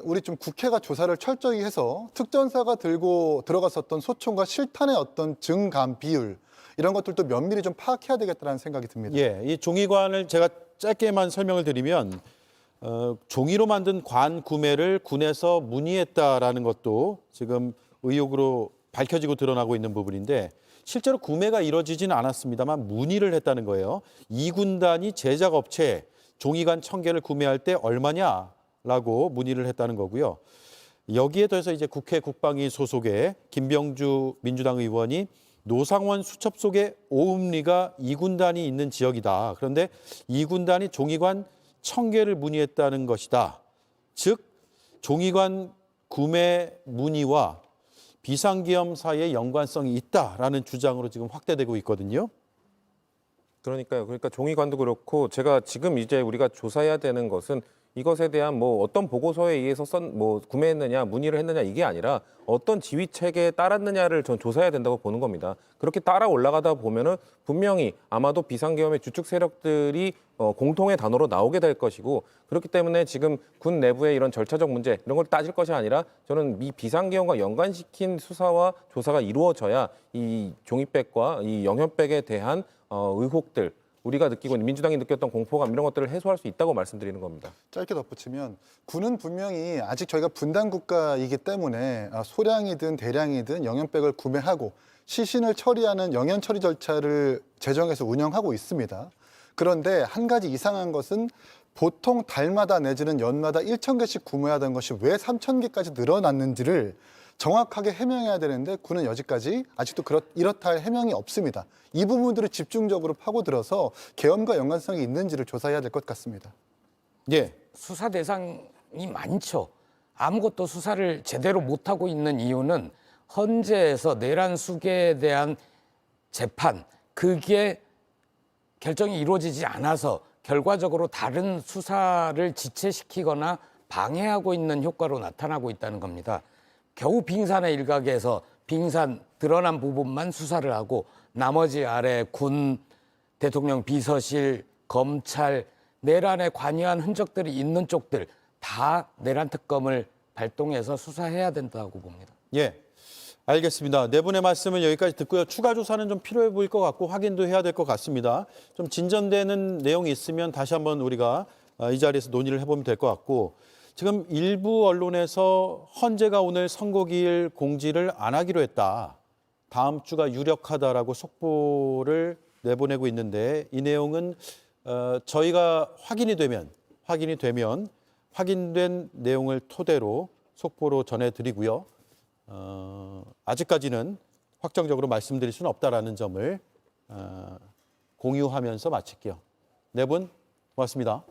우리 좀 국회가 조사를 철저히 해서 특전사가 들고 들어갔었던 소총과 실탄의 어떤 증감 비율 이런 것들도 면밀히 좀 파악해야 되겠다는 생각이 듭니다. 예, 이 종이관을 제가 짧게만 설명을 드리면 종이로 만든 관 구매를 군에서 문의했다라는 것도 지금 의혹으로 밝혀지고 드러나고 있는 부분인데 실제로 구매가 이루어지지는 않았습니다만 문의를 했다는 거예요. 이 군단이 제작업체에 종이관 1000개를 구매할 때 얼마냐라고 문의를 했다는 거고요. 여기에 더해서 이제 국회 국방위 소속의 김병주 민주당 의원이 노상원 수첩 속에 오음리가 이 군단이 있는 지역이다. 그런데 이 군단이 종이관 1000개를 문의했다는 것이다. 즉 종이관 구매 문의와 비상계엄 사이의 연관성이 있다라는 주장으로 지금 확대되고 있거든요. 그러니까요. 그러니까 종이관도 그렇고 제가 지금 이제 우리가 조사해야 되는 것은 이것에 대한 뭐 어떤 보고서에 의해서 구매했느냐, 문의를 했느냐 이게 아니라 어떤 지휘 체계에 따랐느냐를 전 조사해야 된다고 보는 겁니다. 그렇게 따라 올라가다 보면은 분명히 아마도 비상계엄의 주축 세력들이 공통의 단어로 나오게 될 것이고 그렇기 때문에 지금 군 내부의 이런 절차적 문제 이런 걸 따질 것이 아니라 저는 이 비상계엄과 연관시킨 수사와 조사가 이루어져야 이 종이백과 이 영연백에 대한 의혹들 우리가 느끼고 있는 민주당이 느꼈던 공포감 이런 것들을 해소할 수 있다고 말씀드리는 겁니다. 짧게 덧붙이면 군은 분명히 아직 저희가 분단 국가이기 때문에 소량이든 대량이든 영연백을 구매하고 시신을 처리하는 영연 처리 절차를 제정해서 운영하고 있습니다. 그런데 한 가지 이상한 것은 보통 달마다 내지는 연마다 1000개씩 구매하던 것이 왜 3000개까지 늘어났는지를 정확하게 해명해야 되는데 군은 여지까지 아직도 이렇다 할 해명이 없습니다. 이 부분들을 집중적으로 파고들어서 계엄과 연관성이 있는지를 조사해야 될 것 같습니다. 예. 수사 대상이 많죠. 아무것도 수사를 제대로 못하고 있는 이유는 헌재에서 내란 수계에 대한 재판, 그게 결정이 이루어지지 않아서 결과적으로 다른 수사를 지체시키거나 방해하고 있는 효과로 나타나고 있다는 겁니다. 겨우 빙산의 일각에서 빙산 드러난 부분만 수사를 하고 나머지 아래 군, 대통령 비서실, 검찰, 내란에 관여한 흔적들이 있는 쪽들 다 내란 특검을 발동해서 수사해야 된다고 봅니다. 예, 알겠습니다. 네 분의 말씀을 여기까지 듣고요. 추가 조사는 좀 필요해 보일 것 같고 확인도 해야 될 것 같습니다. 좀 진전되는 내용이 있으면 다시 한번 우리가 이 자리에서 논의를 해보면 될 것 같고 지금 일부 언론에서 헌재가 오늘 선고기일 공지를 안 하기로 했다. 다음 주가 유력하다라고 속보를 내보내고 있는데 이 내용은 저희가 확인이 되면 확인된 내용을 토대로 속보로 전해드리고요. 아직까지는 확정적으로 말씀드릴 수는 없다라는 점을 공유하면서 마칠게요. 네 분 고맙습니다.